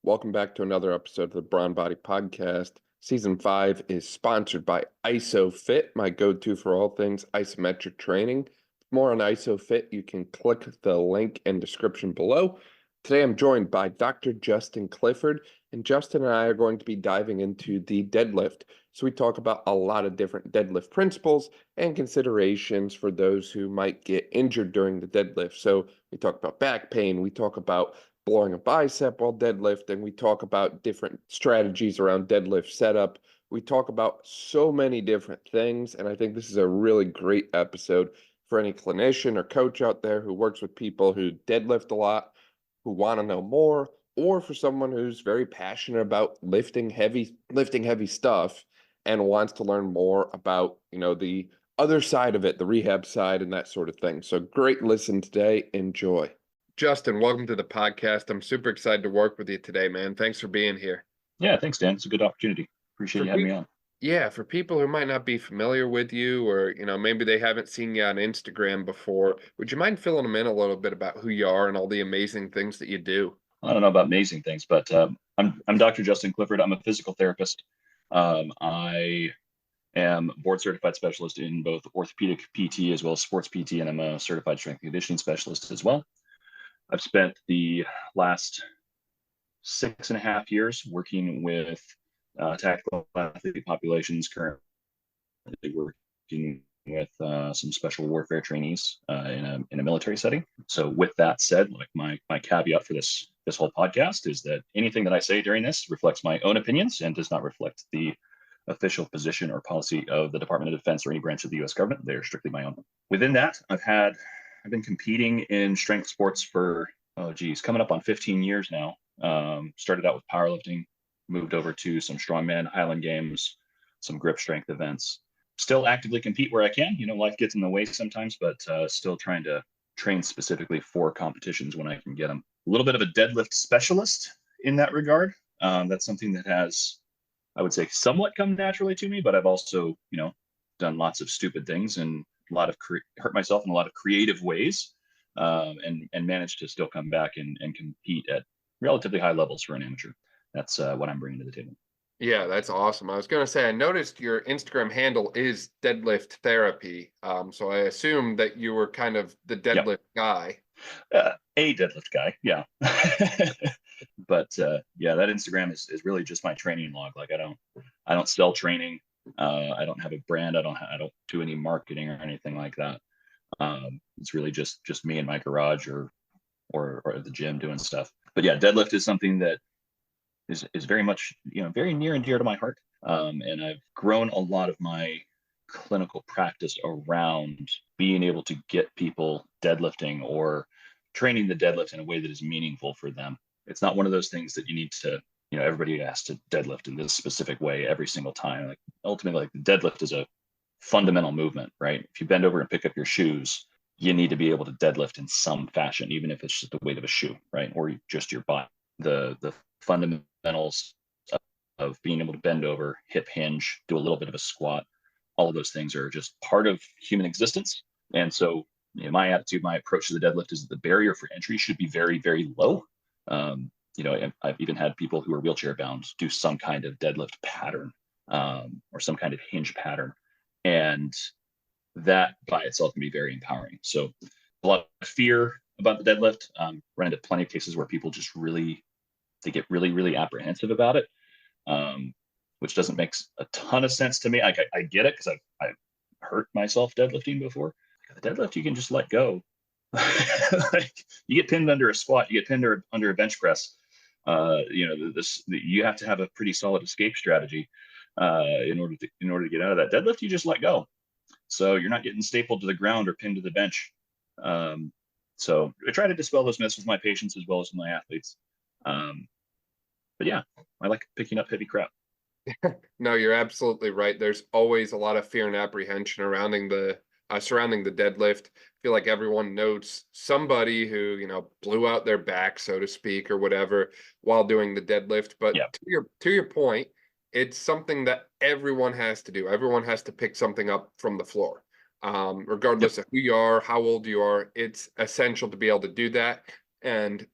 Welcome back to another episode of the Brawn Body Podcast. Season 5 is sponsored by Isophit, my go-to for all things isometric training. For more on Isophit, you can click the link in description below. Today I'm joined by Dr. Justin Clifford, and Justin and I are going to be diving into the deadlift. So we talk about a lot of different deadlift principles and considerations for those who might get injured during the deadlift. So we talk about back pain, we talk about blowing a bicep while deadlifting. We talk about different strategies around deadlift setup. We talk about so many different things, and I think this is a really great episode for any clinician or coach out there who works with people who deadlift a lot, who want to know more, or for someone who's very passionate about lifting heavy stuff and wants to learn more about, the other side of it, the rehab side and that sort of thing. So great listen today. Enjoy. Justin, welcome to the podcast. I'm super excited to work with you today, man. Thanks for being here. Yeah, thanks, Dan. It's a good opportunity. Appreciate you having me on. Yeah, for people who might not be familiar with you or, maybe they haven't seen you on Instagram before, would you mind filling them in a little bit about who you are and all the amazing things that you do? I don't know about amazing things, but I'm Dr. Justin Clifford. I'm a physical therapist. I am board certified specialist in both orthopedic PT as well as sports PT, and I'm a certified strength and conditioning specialist as well. I've spent the last 6.5 years working with tactical athlete populations, currently working with some special warfare trainees in a military setting. So with that said, like my caveat for this whole podcast is that anything that I say during this reflects my own opinions and does not reflect the official position or policy of the Department of Defense or any branch of the U.S. government. They are strictly my own. Within that, I've been competing in strength sports for, coming up on 15 years now. Started out with powerlifting, moved over to some strongman, highland games, some grip strength events. Still actively compete where I can. Life gets in the way sometimes, but still trying to train specifically for competitions when I can get them. A little bit of a deadlift specialist in that regard. That's something that has, I would say, somewhat come naturally to me, but I've also, done lots of stupid things and a lot of hurt myself in a lot of creative ways, and managed to still come back and compete at relatively high levels for an amateur. That's what I'm bringing to the table. Yeah, that's awesome. I was going to say, I noticed your Instagram handle is deadlift therapy. So I assume that you were kind of the deadlift guy. A deadlift guy, yeah. But yeah, that Instagram is really just my training log. Like I don't sell training. I don't have a brand. I don't do any marketing or anything like that. It's really just me in my garage or at the gym doing stuff. But yeah, deadlift is something that is very much, very near and dear to my heart. And I've grown a lot of my clinical practice around being able to get people deadlifting or training the deadlift in a way that is meaningful for them. It's not one of those things that you need to, everybody has to deadlift in this specific way every single time. Like ultimately, like the deadlift is a fundamental movement, right? If you bend over and pick up your shoes, you need to be able to deadlift in some fashion, even if it's just the weight of a shoe, right? Or just your body. The fundamentals of being able to bend over, hip hinge, do a little bit of a squat, all of those things are just part of human existence. And so, my attitude, my approach to the deadlift is that the barrier for entry should be very, very low. I've even had people who are wheelchair bound do some kind of deadlift pattern, or some kind of hinge pattern. And that by itself can be very empowering. So a lot of fear about the deadlift. Run into plenty of cases where people just they get really, really apprehensive about it, which doesn't make a ton of sense to me. I get it because I've hurt myself deadlifting before. The deadlift, you can just let go. Like, you get pinned under a squat, you get pinned under a bench press. You have to have a pretty solid escape strategy in order to get out of that. Deadlift, you just let go. So you're not getting stapled to the ground or pinned to the bench. So I try to dispel those myths with my patients as well as with my athletes. But yeah, I like picking up heavy crap. No, you're absolutely right. There's always a lot of fear and apprehension surrounding the deadlift. I feel like everyone knows somebody who, blew out their back, so to speak, or whatever while doing the deadlift. But yeah, to your point, it's something that everyone has to do. Everyone has to pick something up from the floor. Regardless of who you are, how old you are, it's essential to be able to do that. And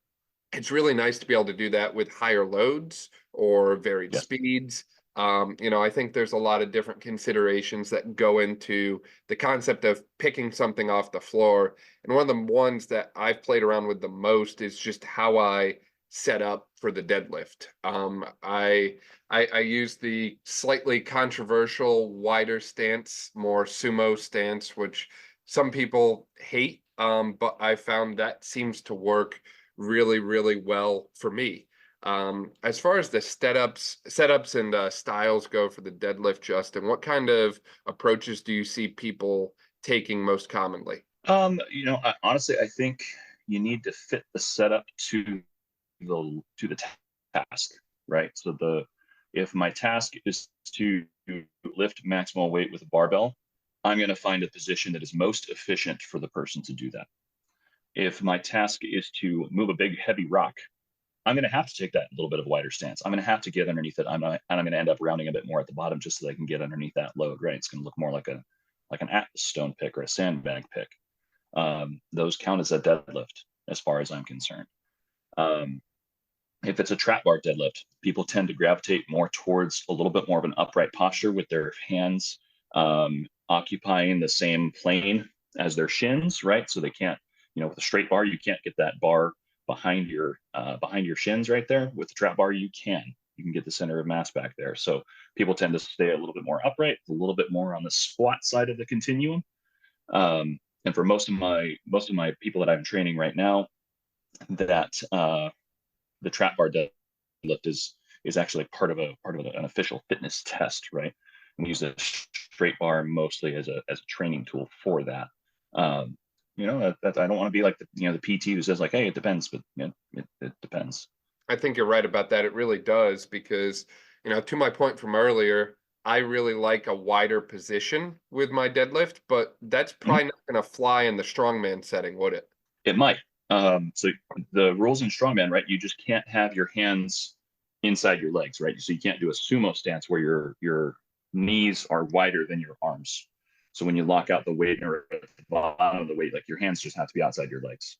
it's really nice to be able to do that with higher loads or varied Yes. speeds. I think there's a lot of different considerations that go into the concept of picking something off the floor. And one of the ones that I've played around with the most is just how I set up for the deadlift. I use the slightly controversial wider stance, more sumo stance, which some people hate, but I found that seems to work really, really well for me. As far as the setups and styles go for the deadlift, Justin, what kind of approaches do you see people taking most commonly? Honestly, I think you need to fit the setup to the task, right? So if my task is to lift maximal weight with a barbell, I'm going to find a position that is most efficient for the person to do that. If my task is to move a big heavy rock, I'm going to have to take that little bit of a wider stance. I'm going to have to get underneath it. And I'm going to end up rounding a bit more at the bottom just so I can get underneath that load, right? It's going to look more like an Atlas stone pick or a sandbag pick. Those count as a deadlift as far as I'm concerned. If it's a trap bar deadlift, people tend to gravitate more towards a little bit more of an upright posture with their hands occupying the same plane as their shins, right? So they can't, with a straight bar, you can't get that bar behind your shins right there. With the trap bar, you can get the center of mass back there. So people tend to stay a little bit more upright, a little bit more on the squat side of the continuum. And for most of my people that I'm training right now, that the trap bar deadlift is actually part of an official fitness test, right? We use a straight bar mostly as a training tool for that. That I don't want to be like the PT who says like, hey, it depends, but it depends. I think you're right about that. It really does because, to my point from earlier, I really like a wider position with my deadlift, but that's probably not going to fly in the strongman setting, would it? It might. So the rules in strongman, right? You just can't have your hands inside your legs, right? So you can't do a sumo stance where your knees are wider than your arms. So when you lock out the weight or at the bottom of the weight, like your hands just have to be outside your legs.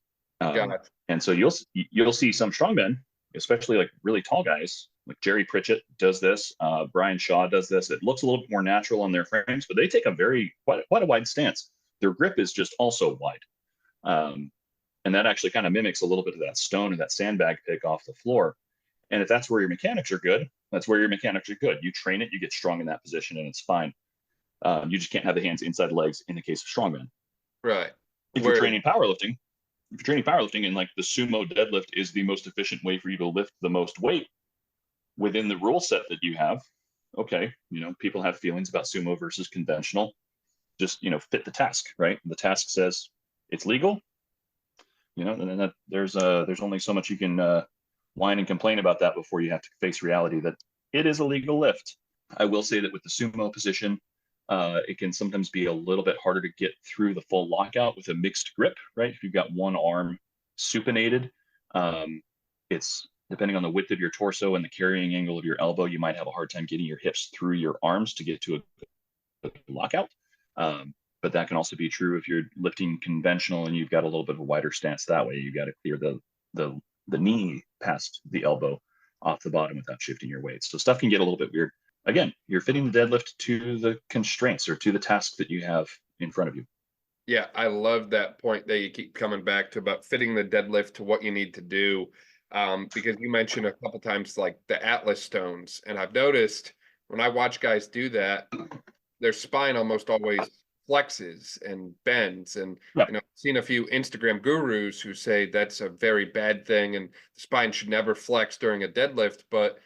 And so you'll see some strongmen, especially like really tall guys, like Jerry Pritchett does this, Brian Shaw does this. It looks a little bit more natural on their frames, but they take a quite a wide stance. Their grip is just also wide. And that actually kind of mimics a little bit of that stone or that sandbag pick off the floor. And if that's where your mechanics are good, that's where your mechanics are good. You train it, you get strong in that position, and it's fine. You just can't have the hands inside the legs in the case of strongman. Right. If you're training powerlifting and like the sumo deadlift is the most efficient way for you to lift the most weight within the rule set that you have, okay, people have feelings about sumo versus conventional. Just, fit the task, right? The task says it's legal. And then there's only so much you can whine and complain about that before you have to face reality that it is a legal lift. I will say that with the sumo position, it can sometimes be a little bit harder to get through the full lockout with a mixed grip, right? If you've got one arm supinated, it's depending on the width of your torso and the carrying angle of your elbow, you might have a hard time getting your hips through your arms to get to a lockout. But that can also be true if you're lifting conventional and you've got a little bit of a wider stance that way. You got to clear the knee past the elbow off the bottom without shifting your weight. So stuff can get a little bit weird. Again, you're fitting the deadlift to the constraints or to the task that you have in front of you. Yeah, I love that point that you keep coming back to about fitting the deadlift to what you need to do. Because you mentioned a couple times like the Atlas stones, and I've noticed when I watch guys do that, their spine almost always flexes and bends. And I've seen a few Instagram gurus who say that's a very bad thing and the spine should never flex during a deadlift. But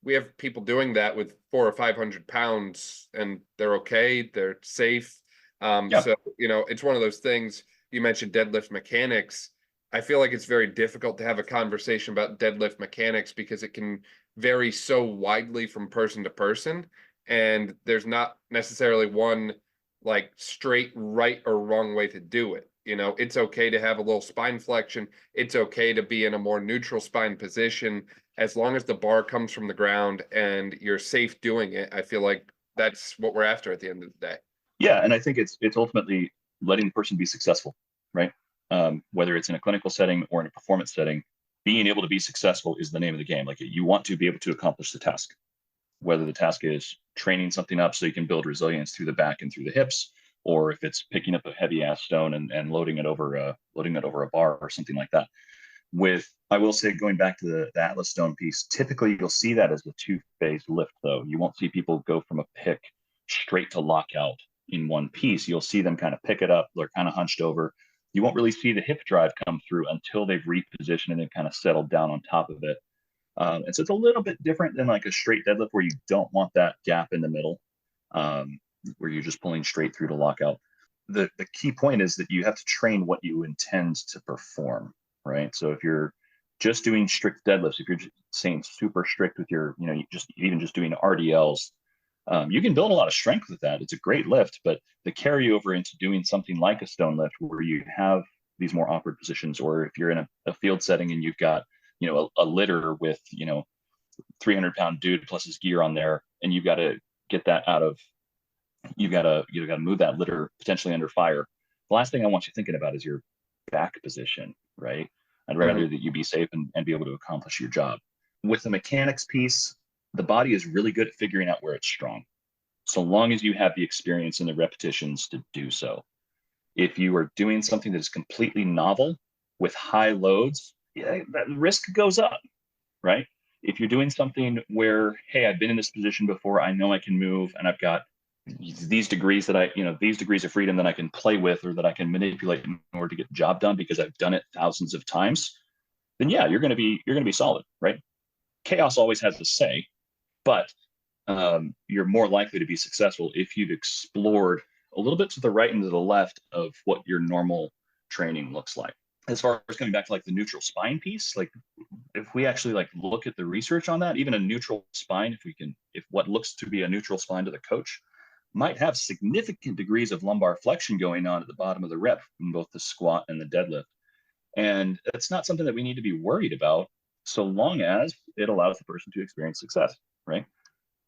we have people doing that with 400 or 500 pounds and they're okay, they're safe. So it's one of those things. You mentioned deadlift mechanics. I feel like it's very difficult to have a conversation about deadlift mechanics because it can vary so widely from person to person. And there's not necessarily one like straight right or wrong way to do it. It's okay to have a little spine flexion. It's okay to be in a more neutral spine position as long as the bar comes from the ground and you're safe doing it. I feel like that's what we're after at the end of the day. Yeah, and I think it's ultimately letting the person be successful, right? Whether it's in a clinical setting or in a performance setting, being able to be successful is the name of the game. Like, you want to be able to accomplish the task, whether the task is training something up so you can build resilience through the back and through the hips, or if it's picking up a heavy ass stone and loading it over a bar or something like that. I will say, going back to the Atlas stone piece, typically you'll see that as the 2-phase lift, though. You won't see people go from a pick straight to lockout in one piece. You'll see them kind of pick it up. They're kind of hunched over. You won't really see the hip drive come through until they've repositioned and kind of settled down on top of it. And so it's a little bit different than like a straight deadlift, where you don't want that gap in the middle, where you're just pulling straight through to lockout. The key point is that you have to train what you intend to perform, right? So if you're just doing strict deadlifts, if you're just saying super strict with your, even just doing RDLs, you can build a lot of strength with that. It's a great lift, but the carryover into doing something like a stone lift, where you have these more awkward positions, or if you're in a field setting and you've got, a litter with, 300-pound dude plus his gear on there, and you've got to get that out of, you've got to move that litter potentially under fire. The last thing I want you thinking about is your back position, right? I'd rather that you be safe and be able to accomplish your job. With the mechanics piece, the body is really good at figuring out where it's strong, so long as you have the experience and the repetitions to do so. If you are doing something that is completely novel with high loads, that risk goes up, right? If you're doing something where, hey, I've been in this position before, I know I can move, and I've got these degrees these degrees of freedom that I can play with, or that I can manipulate in order to get the job done because I've done it thousands of times, then yeah, you're going to be solid, right? Chaos always has a say, but you're more likely to be successful if you've explored a little bit to the right and to the left of what your normal training looks like. As far as coming back to like the neutral spine piece, like if we actually like look at the research on that, even a neutral spine, if what looks to be a neutral spine to the coach might have significant degrees of lumbar flexion going on at the bottom of the rep in both the squat and the deadlift. And it's not something that we need to be worried about, so long as it allows the person to experience success, right?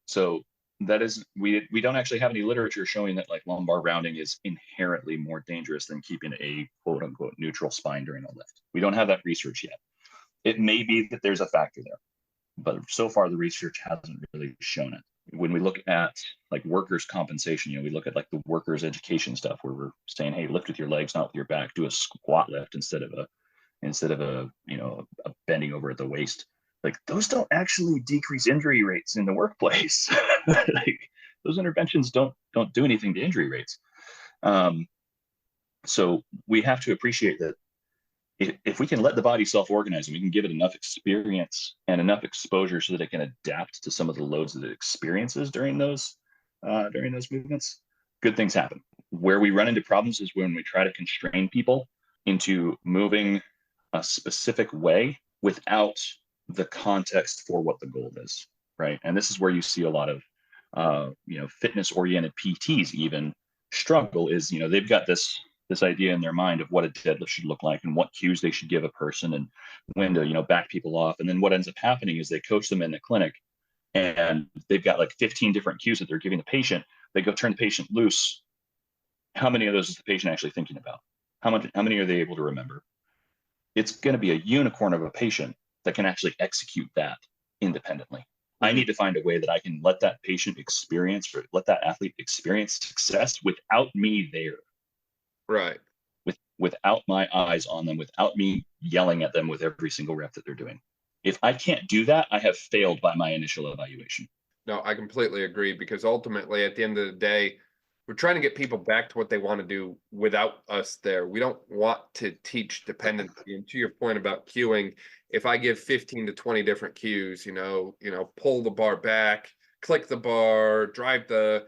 So that is, we don't actually have any literature showing that like lumbar rounding is inherently more dangerous than keeping a quote unquote neutral spine during a lift. We don't have that research yet. It may be that there's a factor there, but so far the research hasn't really shown it. When we look at like workers' compensation, we look at like the workers' education stuff, where we're saying, hey, lift with your legs, not with your back. Do a squat lift instead of a bending over at the waist. Like, those don't actually decrease injury rates in the workplace. Like, those interventions don't do anything to injury rates. So we have to appreciate that if we can let the body self-organize and we can give it enough experience and enough exposure so that it can adapt to some of the loads that it experiences during those movements, good things happen. Where we run into problems is when we try to constrain people into moving a specific way without the context for what the goal is, right? And this is where you see a lot of fitness-oriented PTs even struggle. Is they've got this idea in their mind of what a deadlift should look like and what cues they should give a person and when to back people off. And then what ends up happening is they coach them in the clinic, and they've got like 15 different cues that they're giving the patient. They go turn the patient loose. How many of those is the patient actually thinking about? How many are they able to remember? It's going to be a unicorn of a patient that can actually execute that independently. I need to find a way that I can let that patient experience, or let that athlete experience success without me there. Right. Without my eyes on them, without me yelling at them with every single rep that they're doing. If I can't do that, I have failed by my initial evaluation. No, I completely agree, because ultimately at the end of the day, we're trying to get people back to what they want to do without us there. We don't want to teach dependency. And to your point about cueing, if I give 15 to 20 different cues, pull the bar back, click the bar, drive the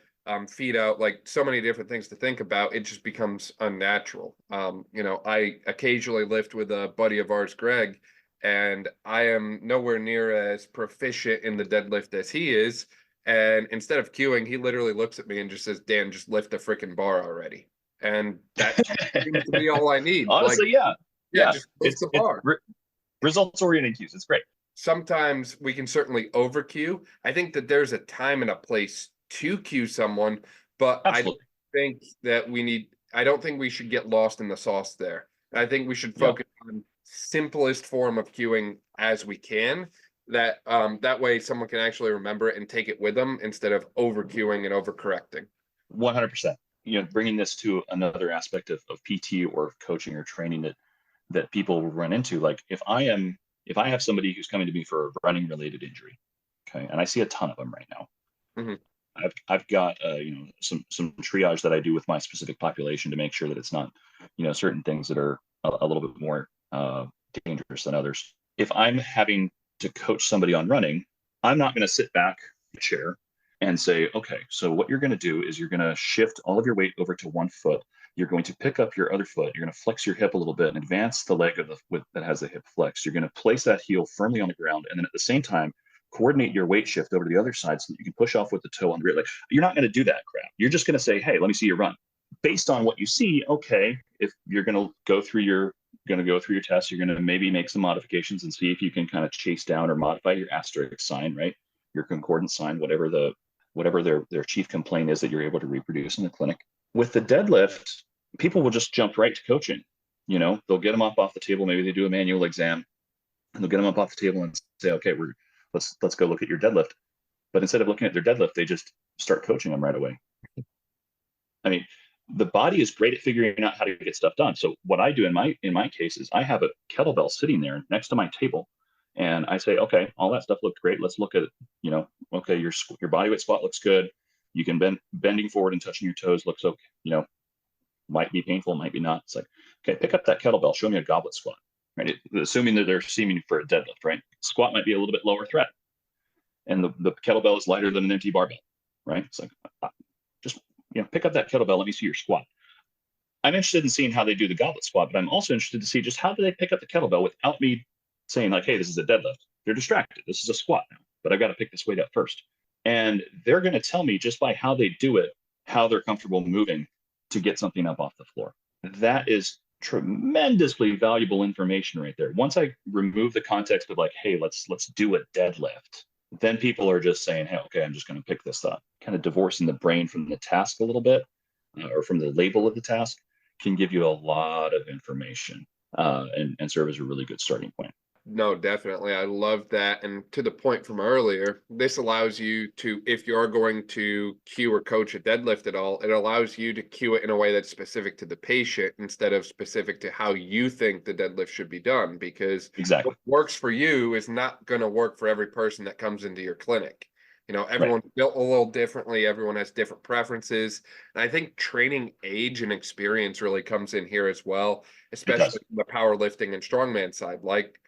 feet out, like so many different things to think about, it just becomes unnatural. I occasionally lift with a buddy of ours, Greg, and I am nowhere near as proficient in the deadlift as he is. And instead of cueing, he literally looks at me and just says, Dan, just lift the freaking bar already. And that seems to be all I need. Honestly, yeah, just lift the bar. Results oriented cues. It's great. Sometimes we can certainly over cue. I think that there's a time and a place to cue someone, but Absolutely. I don't think we should get lost in the sauce there. I think we should focus on simplest form of cueing as we can. That way someone can actually remember it and take it with them instead of over cueing and over correcting. 100%. Bringing this to another aspect of PT or coaching or training that people will run into. Like if I have somebody who's coming to me for a running related injury, okay, and I see a ton of them right now. Mm-hmm. I've got some triage that I do with my specific population to make sure that it's not certain things that are a little bit more dangerous than others. If I'm having to coach somebody on running, I'm not going to sit back in a chair and say, okay, so what you're going to do is you're going to shift all of your weight over to one foot. You're going to pick up your other foot. You're going to flex your hip a little bit and advance the leg that has the hip flexed. You're going to place that heel firmly on the ground, and then at the same time, coordinate your weight shift over to the other side so that you can push off with the toe on the rear leg. You're not going to do that crap. You're just going to say, hey, let me see you run. Based on what you see, okay, if you're going to go through your tests, you're going to maybe make some modifications and see if you can kind of chase down or modify your asterisk sign, right? Your concordance sign, whatever their chief complaint is that you're able to reproduce in the clinic. With the deadlift, people will just jump right to coaching. They'll get them up off the table. Maybe they do a manual exam and they'll get them up off the table and say, okay, let's go look at your deadlift. But instead of looking at their deadlift, they just start coaching them right away. I mean, the body is great at figuring out how to get stuff done. So what I do in my case is I have a kettlebell sitting there next to my table, and I say, okay, all that stuff looked great. Let's look at, okay, your body weight squat looks good. You can bending forward and touching your toes looks okay. Might be painful, might be not. It's like, okay, pick up that kettlebell, show me a goblet squat, right? Assuming that they're seeming for a deadlift, right? Squat might be a little bit lower threat, and the kettlebell is lighter than an empty barbell, right? It's like, just pick up that kettlebell. Let me see your squat. I'm interested in seeing how they do the goblet squat, but I'm also interested to see just how do they pick up the kettlebell without me saying like, hey, this is a deadlift. They're distracted. This is a squat now, but I've got to pick this weight up first. And they're going to tell me just by how they do it, how they're comfortable moving to get something up off the floor. That is tremendously valuable information right there. Once I remove the context of like, hey, let's do a deadlift, then people are just saying, hey, okay, I'm just going to pick this up. Kind of divorcing the brain from the task a little bit, or from the label of the task, can give you a lot of information and serve as a really good starting point. No, definitely. I love that. And to the point from earlier, this allows you to, if you're going to cue or coach a deadlift at all, it allows you to cue it in a way that's specific to the patient instead of specific to how you think the deadlift should be done. Because exactly what works for you is not going to work for every person that comes into your clinic. Everyone's built a little differently. Everyone has different preferences. And I think training age and experience really comes in here as well, especially the powerlifting and strongman side. Like,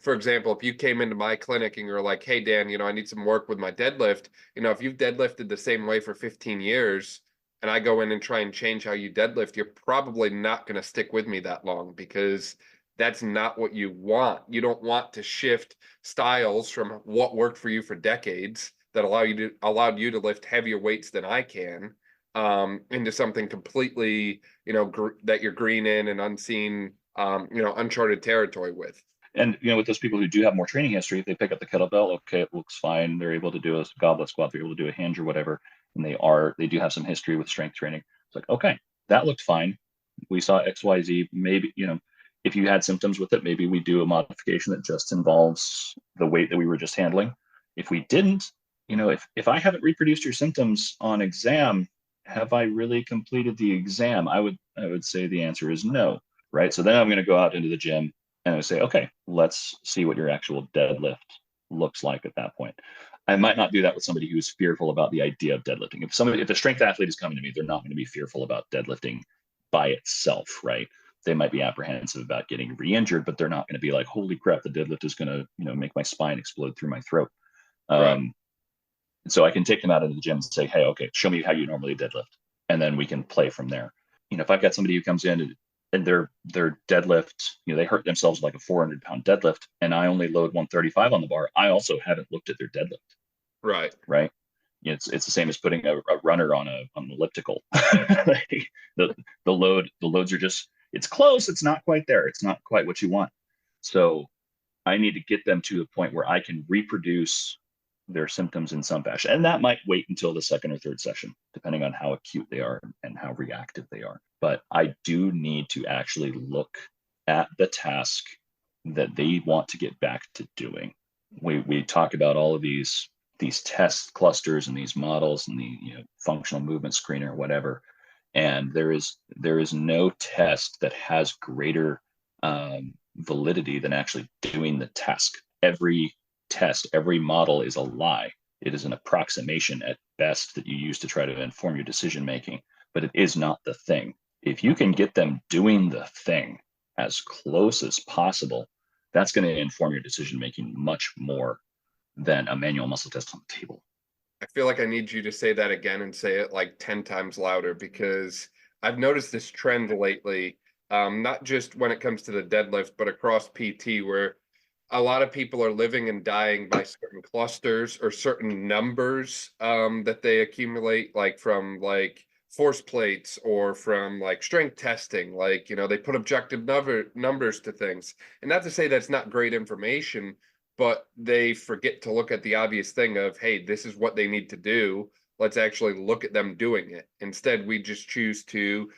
for example, if you came into my clinic and you're like, hey, Dan, I need some work with my deadlift. If you've deadlifted the same way for 15 years and I go in and try and change how you deadlift, you're probably not going to stick with me that long because that's not what you want. You don't want to shift styles from what worked for you for decades that allowed you to lift heavier weights than I can, into something completely, that you're green in and unseen, uncharted territory with. And with those people who do have more training history, if they pick up the kettlebell, okay, it looks fine. They're able to do a goblet squat, they're able to do a hinge or whatever, and they do have some history with strength training. It's like, okay, that looked fine. We saw XYZ. Maybe, if you had symptoms with it, maybe we do a modification that just involves the weight that we were just handling. If we didn't, if I haven't reproduced your symptoms on exam, have I really completed the exam? I would say the answer is no, right? So then I'm going to go out into the gym and I would say, okay, let's see what your actual deadlift looks like at that point. I might not do that with somebody who's fearful about the idea of deadlifting. If a strength athlete is coming to me, they're not going to be fearful about deadlifting by itself, right? They might be apprehensive about getting re-injured, but they're not going to be like, holy crap, the deadlift is going to, make my spine explode through my throat. Right. So I can take them out into the gym and say, hey, okay, show me how you normally deadlift. And then we can play from there. If I've got somebody who comes in and their deadlift, they hurt themselves like a 400-pound deadlift, and I only load 135 on the bar, I also haven't looked at their deadlift. Right. It's the same as putting a runner on an elliptical. the loads are just, it's close. It's not quite there. It's not quite what you want. So I need to get them to the point where I can reproduce their symptoms in some fashion. And that might wait until the second or third session, depending on how acute they are and how reactive they are. But I do need to actually look at the task that they want to get back to doing. We talk about all of these test clusters and these models and the functional movement screener, whatever. And there is no test that has greater validity than actually doing the task. Every test, every model is a lie. It is an approximation at best that you use to try to inform your decision making, but it is not the thing. If you can get them doing the thing as close as possible, that's going to inform your decision making much more than a manual muscle test on the table. I feel like I need you to say that again and say it like 10 times louder, because I've noticed this trend lately, not just when it comes to the deadlift, but across PT, where a lot of people are living and dying by certain clusters or certain numbers that they accumulate, like from like force plates or from like strength testing. Like, they put objective numbers to things. And not to say that's not great information, but they forget to look at the obvious thing of, hey, this is what they need to do. Let's actually look at them doing it. Instead, we just choose to,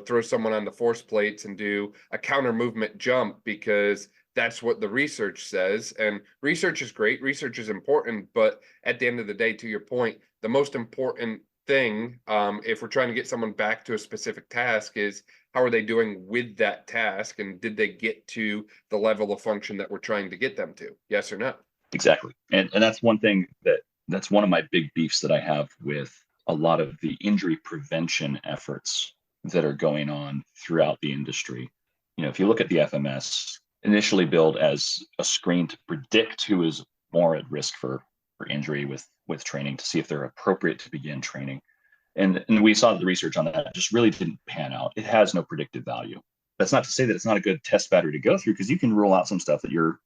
throw someone on the force plates and do a counter movement jump because that's what the research says. And research is great. Research is important. But at the end of the day, to your point, the most important thing, if we're trying to get someone back to a specific task, is how are they doing with that task? And did they get to the level of function that we're trying to get them to? Yes or no? Exactly. And that's one thing that's one of my big beefs that I have with a lot of the injury prevention efforts that are going on throughout the industry. If you look at the FMS, initially billed as a screen to predict who is more at risk for injury with training, to see if they're appropriate to begin training. And we saw that the research on that just really didn't pan out. It has no predictive value. That's not to say that it's not a good test battery to go through, because you can rule out some stuff that you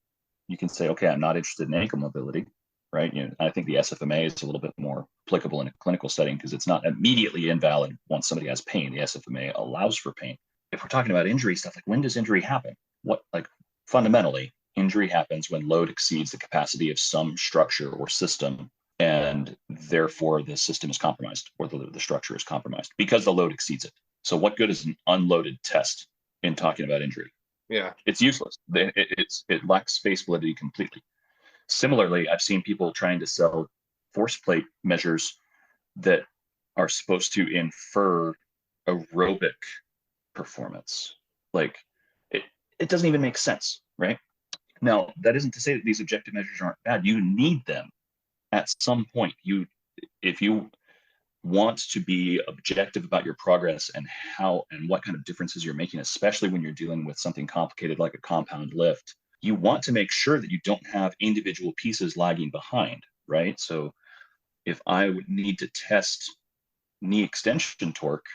can say, okay, I'm not interested in ankle mobility, right? I think the SFMA is a little bit more applicable in a clinical setting because it's not immediately invalid once somebody has pain. The SFMA allows for pain. If we're talking about injury stuff, like when does injury happen? Fundamentally, injury happens when load exceeds the capacity of some structure or system, and therefore the system is compromised, or the structure is compromised because the load exceeds it. So what good is an unloaded test in talking about injury? Yeah, it's useless. It lacks face validity completely. Similarly, I've seen people trying to sell force plate measures that are supposed to infer aerobic performance. Like, it doesn't even make sense, right? Now, that isn't to say that these objective measures aren't bad. You need them at some point. If you want to be objective about your progress and how and what kind of differences you're making, especially when you're dealing with something complicated like a compound lift, you want to make sure that you don't have individual pieces lagging behind, right? So if I would need to test knee extension torque,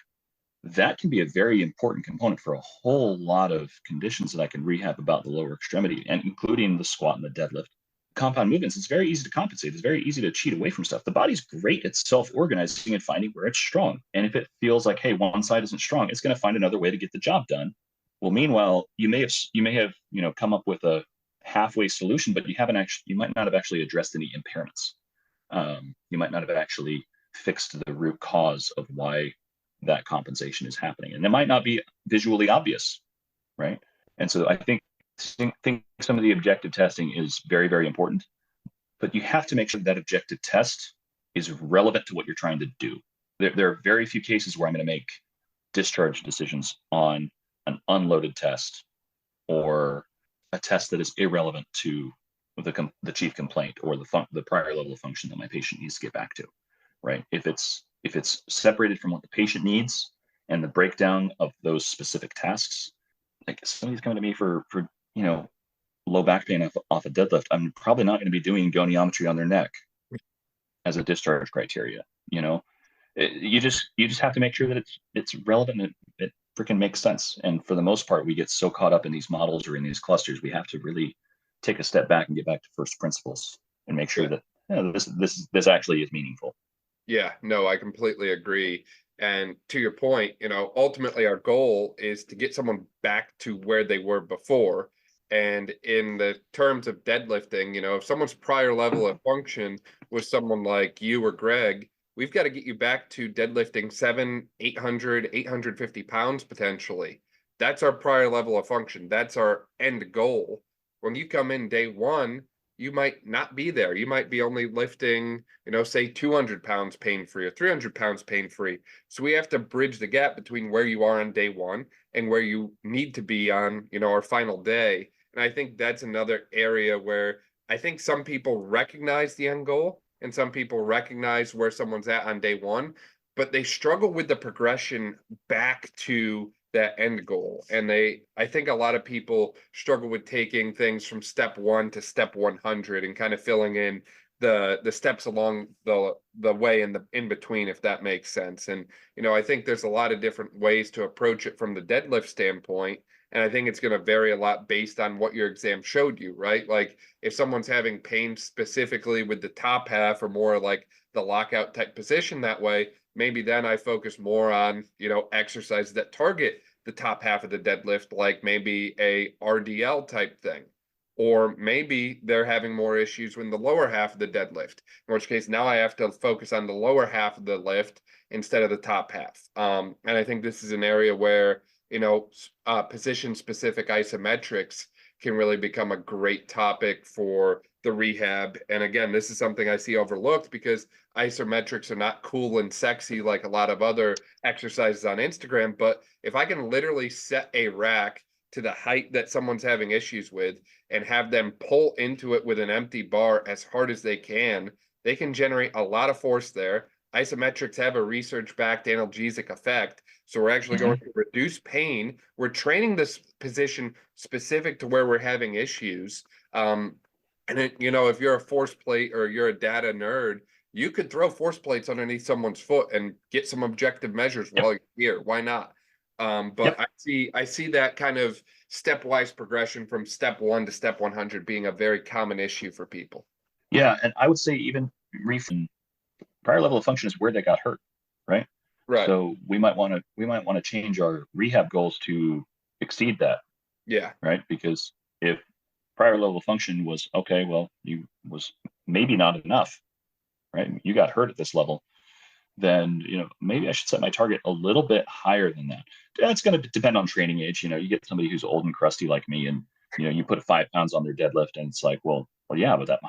that can be a very important component for a whole lot of conditions that I can rehab about the lower extremity, and including the squat and the deadlift. Compound movements, it's very easy to compensate. It's very easy to cheat away from stuff. The body's great at self-organizing and finding where it's strong. And if it feels like, hey, one side isn't strong, it's going to find another way to get the job done. Well, meanwhile, you may have come up with a halfway solution, but you might not have actually addressed any impairments. You might not have actually fixed the root cause of why that compensation is happening, and it might not be visually obvious, right? And so I think some of the objective testing is very, very important, but you have to make sure that objective test is relevant to what you're trying to do. There are very few cases where I'm going to make discharge decisions on an unloaded test or a test that is irrelevant to the chief complaint or the prior level of function that my patient needs to get back to, right? If it's separated from what the patient needs and the breakdown of those specific tasks, like somebody's coming to me for low back pain off a deadlift, I'm probably not going to be doing goniometry on their neck as a discharge criteria. You just have to make sure that it's relevant and it freaking makes sense. And for the most part, we get so caught up in these models or in these clusters, we have to really take a step back and get back to first principles and make sure that this actually is meaningful. Yeah, no, I completely agree. And to your point, ultimately our goal is to get someone back to where they were before. And in the terms of deadlifting, if someone's prior level of function was someone like you or Greg, we've got to get you back to deadlifting 700, 800, 850 pounds potentially. That's our prior level of function. That's our end goal. When you come in day one, you might not be there. You might be only lifting, say 200 pounds pain-free or 300 pounds pain-free. So we have to bridge the gap between where you are on day one and where you need to be on, our final day. And I think that's another area where I think some people recognize the end goal and some people recognize where someone's at on day one, but they struggle with the progression back to that end goal. And I think a lot of people struggle with taking things from step 1 to step 100 and kind of filling in the steps along the way in between, if that makes sense. And I think there's a lot of different ways to approach it from the deadlift standpoint. And I think it's going to vary a lot based on what your exam showed you, right? Like if someone's having pain specifically with the top half or more like the lockout type position that way, maybe then I focus more on, exercises that target the top half of the deadlift, like maybe a RDL type thing. Or maybe they're having more issues with the lower half of the deadlift, in which case now I have to focus on the lower half of the lift instead of the top half. And I think this is an area where, position specific isometrics can really become a great topic for the rehab. And again, this is something I see overlooked because isometrics are not cool and sexy like a lot of other exercises on Instagram. But if I can literally set a rack to the height that someone's having issues with and have them pull into it with an empty bar as hard as they can generate a lot of force there. Isometrics have a research-backed analgesic effect. So we're actually going to reduce pain. We're training this position specific to where we're having issues. And if you're a force plate or you're a data nerd, you could throw force plates underneath someone's foot and get some objective measures while you're here. Why not? But I see that kind of stepwise progression from step 1 to step 100 being a very common issue for people. Yeah, and I would say even prior level of function is where they got hurt, right? Right. So we might want to change our rehab goals to exceed that. Yeah. Right. Because if prior level of function was okay, well, you was maybe not enough, right? You got hurt at this level, then maybe I should set my target a little bit higher than that. That's going to depend on training age. You get somebody who's old and crusty like me, and you put 5 pounds on their deadlift, and it's like, well, yeah, but that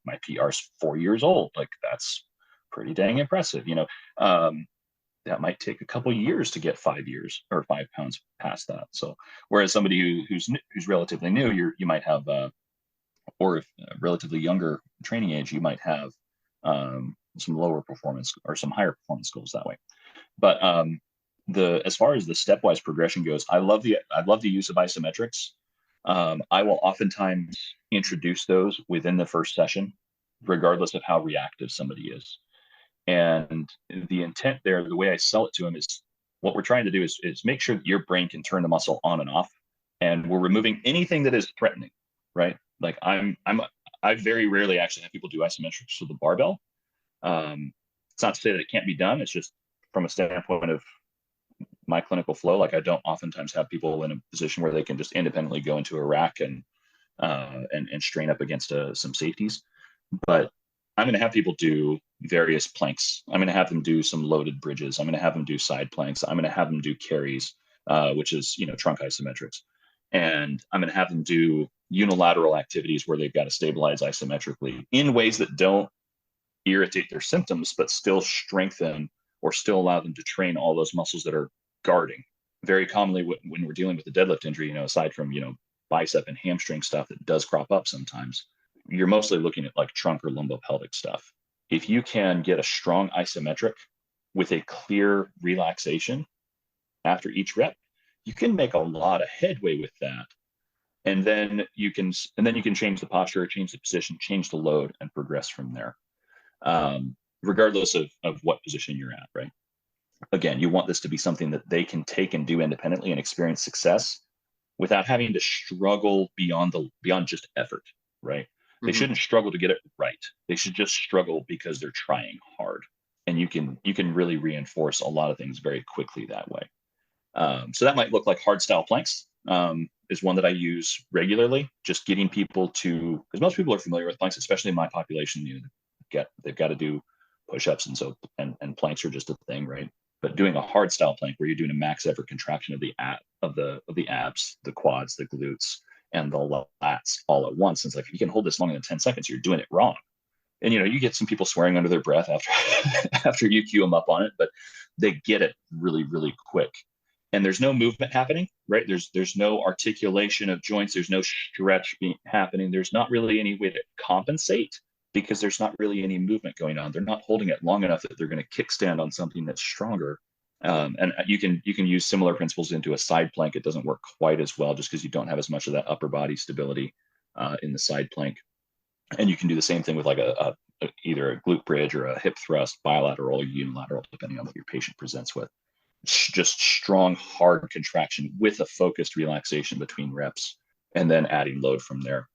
my PR is 4 years old. Like that's pretty dang impressive. That might take a couple of years to get 5 years or 5 pounds past that. So whereas somebody who's relatively new, you might have, or if relatively younger training age, you might have some lower performance or some higher performance goals that way. But as far as the stepwise progression goes, I love the use of isometrics. I will oftentimes introduce those within the first session, regardless of how reactive somebody is. And the intent there, the way I sell it to them is what we're trying to do is make sure that your brain can turn the muscle on and off, and we're removing anything that is threatening, right? Like I very rarely actually have people do isometrics to the barbell. It's not to say that it can't be done. It's just from a standpoint of my clinical flow. Like I don't oftentimes have people in a position where they can just independently go into a rack and strain up against some safeties. But I'm going to have people do various planks. I'm going to have them do some loaded bridges. I'm going to have them do side planks. I'm going to have them do carries, which is, trunk isometrics. And I'm going to have them do unilateral activities where they've got to stabilize isometrically in ways that don't irritate their symptoms, but still strengthen or still allow them to train all those muscles that are guarding. Very commonly when we're dealing with a deadlift injury, aside from, bicep and hamstring stuff that does crop up sometimes, you're mostly looking at like trunk or lumbopelvic stuff. If you can get a strong isometric with a clear relaxation after each rep, you can make a lot of headway with that. And then you can change the posture, change the position, change the load, and progress from there. Regardless of what position you're at, right? Again, you want this to be something that they can take and do independently and experience success without having to struggle beyond just effort, right? They shouldn't struggle to get it right. They should just struggle because they're trying hard. And you can really reinforce a lot of things very quickly that way. So that might look like hard style planks is one that I use regularly, just getting people to, because most people are familiar with planks, especially in my population, they've got to do push-ups and planks are just a thing, right? But doing a hard style plank where you're doing a max effort contraction of of the abs, the quads, the glutes, and the lats all at once. And it's like, if you can hold this longer than 10 seconds, you're doing it wrong. And you get some people swearing under their breath after after you cue them up on it, but they get it really, really quick. And there's no movement happening, right? There's no articulation of joints. There's no stretch happening. There's not really any way to compensate because there's not really any movement going on. They're not holding it long enough that they're going to kickstand on something that's stronger. And you can use similar principles into a side plank. It doesn't work quite as well just because you don't have as much of that upper body stability in the side plank. And you can do the same thing with like either a glute bridge or a hip thrust, bilateral or unilateral, depending on what your patient presents with. Just strong, hard contraction with a focused relaxation between reps, and then adding load from there.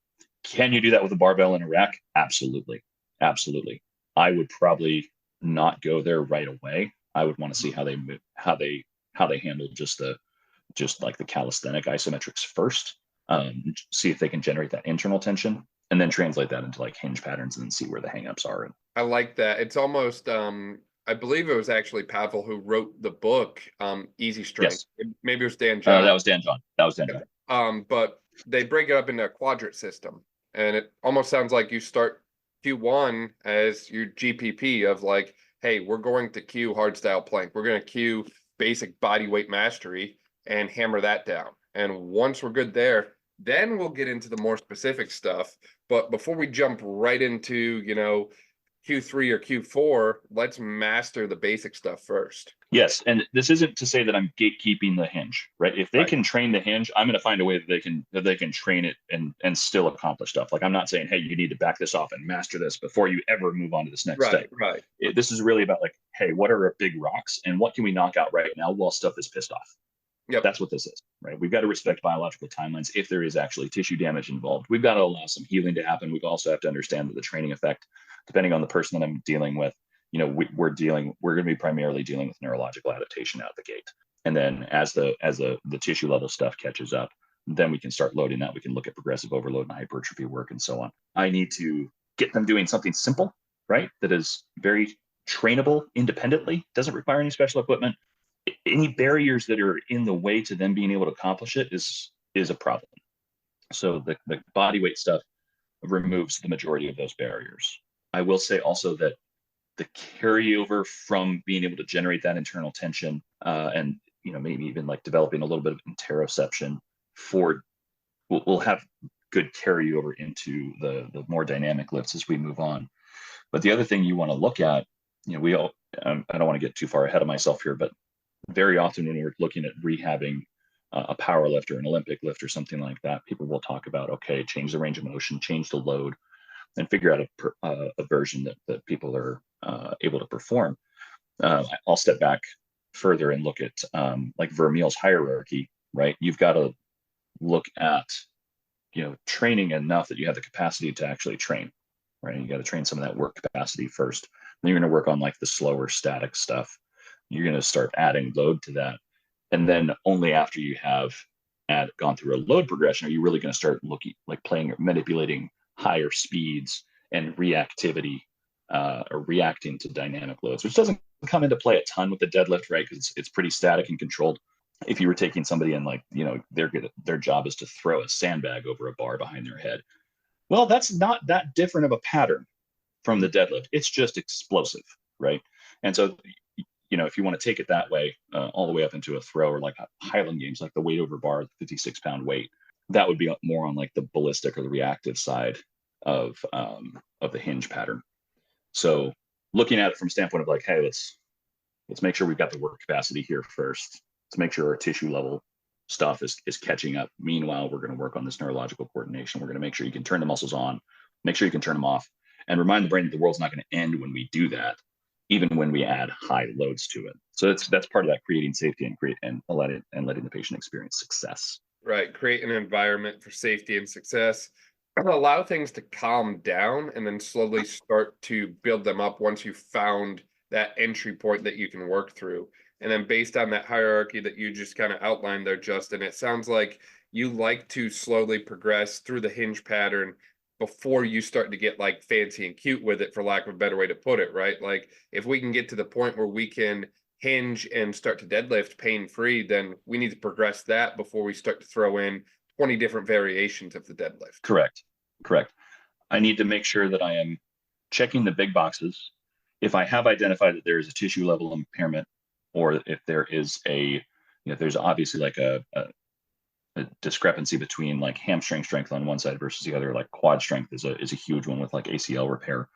Can you do that with a barbell and a rack? Absolutely. Absolutely. I would probably not go there right away. I would want to see how they move, how they handle just like the calisthenic isometrics first. See if they can generate that internal tension, and then translate that into like hinge patterns and then see where the hangups are. I like that. It's almost I believe it was actually Pavel who wrote the book, Easy Strength. Yes. Maybe it was Dan John. That was Dan John. But they break it up into a quadrant system. And it almost sounds like you start Q1 as your GPP of like, hey, we're going to cue hardstyle plank. We're going to cue basic body weight mastery and hammer that down. And once we're good there, then we'll get into the more specific stuff. But before we jump right into, Q3 or Q4, let's master the basic stuff first. Yes. And this isn't to say that I'm gatekeeping the hinge, right? If they can train the hinge, I'm going to find a way that they can train it and still accomplish stuff. Like, I'm not saying, hey, you need to back this off and master this before you ever move on to this next step. Right. This is really about like, hey, what are our big rocks and what can we knock out right now while stuff is pissed off? Yep. That's what this is, right? We've got to respect biological timelines. If there is actually tissue damage involved, we've got to allow some healing to happen. We also have to understand that the training effect, depending on the person that I'm dealing with, we're going to be primarily dealing with neurological adaptation out of the gate. And then as the tissue level stuff catches up, then we can start loading that. We can look at progressive overload and hypertrophy work and so on. I need to get them doing something simple, right? That is very trainable independently, doesn't require any special equipment. Any barriers that are in the way to them being able to accomplish it is a problem. So the body weight stuff removes the majority of those barriers. I will say also that the carryover from being able to generate that internal tension and maybe even like developing a little bit of interoception will have good carryover into the more dynamic lifts as we move on. But the other thing you want to look at, I don't want to get too far ahead of myself here, but very often when we're looking at rehabbing a power lift or an Olympic lift or something like that, people will talk about, okay, change the range of motion, change the load, and figure out a version that people are able to perform. I'll step back further and look at like Vermeil's hierarchy, right? You've got to look at, training enough that you have the capacity to actually train, right? You got to train some of that work capacity first. Then you're going to work on like the slower static stuff. You're going to start adding load to that. And then only after you have gone through a load progression, are you really going to start looking like manipulating higher speeds and reactivity or reacting to dynamic loads, which doesn't come into play a ton with the deadlift, right? Because it's pretty static and controlled. If you were taking somebody and like, their job is to throw a sandbag over a bar behind their head. Well, that's not that different of a pattern from the deadlift. It's just explosive, right? And so if you want to take it that way, all the way up into a throw or like Highland games, like the weight over bar, 56-pound weight, that would be more on like the ballistic or the reactive side of the hinge pattern. So looking at it from standpoint of like, hey, let's make sure we've got the work capacity here first. Let's make sure our tissue level stuff is catching up. Meanwhile, we're going to work on this neurological coordination. We're going to make sure you can turn the muscles on, make sure you can turn them off, and remind the brain that the world's not going to end when we do that, even when we add high loads to it. So that's part of that creating safety and letting the patient experience success. Right. Create an environment for safety and success. Allow things to calm down and then slowly start to build them up once you've found that entry point that you can work through. And then based on that hierarchy that you just kind of outlined there, Justin, it sounds like you like to slowly progress through the hinge pattern before you start to get like fancy and cute with it, for lack of a better way to put it, right? Like if we can get to the point where we can hinge and start to deadlift pain-free, then we need to progress that before we start to throw in 20 different variations of the deadlift. Correct. I need to make sure that I am checking the big boxes. If I have identified that there is a tissue level impairment, or if there is there's obviously like a discrepancy between like hamstring strength on one side versus the other, like quad strength is a huge one with like ACL repair,